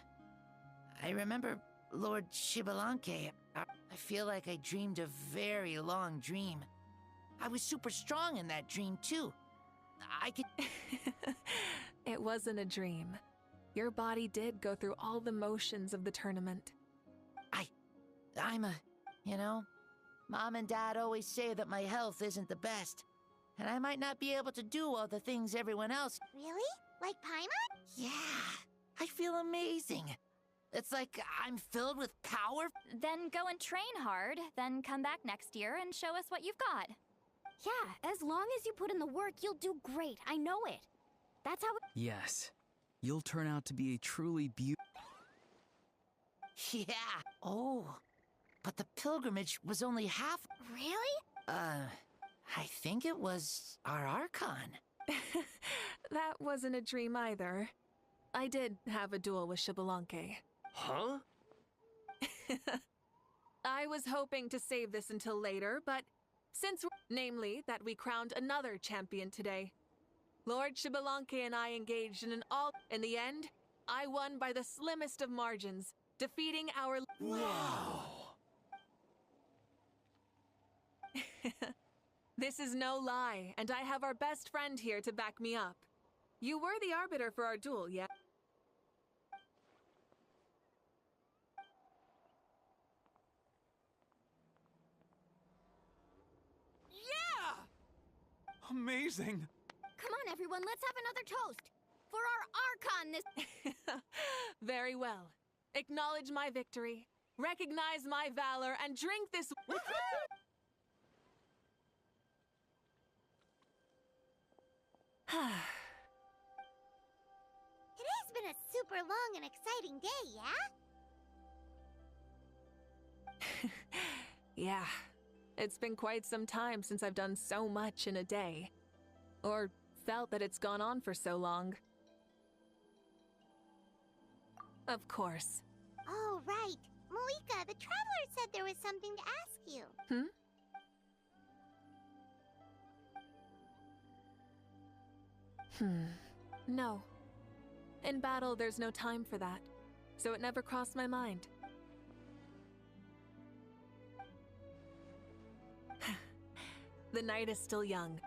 [SPEAKER 17] I remember Lord Shibalanke. I feel like I dreamed a very long dream. I was super strong in that dream, too. I could...
[SPEAKER 3] It wasn't a dream. Your body did go through all the motions of the tournament.
[SPEAKER 17] I'm a... You know, Mom and Dad always say that my health isn't the best. And I might not be able to do all the things everyone else...
[SPEAKER 2] Really? Like Paimon?
[SPEAKER 17] Yeah, I feel amazing. It's like I'm filled with power.
[SPEAKER 1] Then go and train hard, then come back next year and show us what you've got.
[SPEAKER 4] Yeah, as long as you put in the work, you'll do great. I know it. That's how
[SPEAKER 7] Yes. You'll turn out to be a truly beautiful...
[SPEAKER 17] Yeah. Oh, but the pilgrimage was only half...
[SPEAKER 4] Really?
[SPEAKER 17] I think it was our Archon.
[SPEAKER 3] That wasn't a dream either. I did have a duel with Shibalanke.
[SPEAKER 15] Huh?
[SPEAKER 3] I was hoping to save this until later, but since namely that we crowned another champion today. Lord Shibalanke and I engaged in an all... In the end, I won by the slimmest of margins, defeating our...
[SPEAKER 15] Wow!
[SPEAKER 3] This is no lie, and I have our best friend here to back me up. You were the arbiter for our duel, yeah?
[SPEAKER 13] Yeah! Amazing!
[SPEAKER 4] Come on, everyone, let's have another toast. For our Archon this...
[SPEAKER 3] Very well. Acknowledge my victory, recognize my valor, and drink this...
[SPEAKER 2] Today's been a super long and exciting day, yeah?
[SPEAKER 3] Yeah. It's been quite some time since I've done so much in a day. Or felt that it's gone on for so long. Of course.
[SPEAKER 2] Oh, right. Mavuika, the Traveler said there was something to ask you.
[SPEAKER 3] No. In battle, there's no time for that. So it never crossed my mind. The night is still young.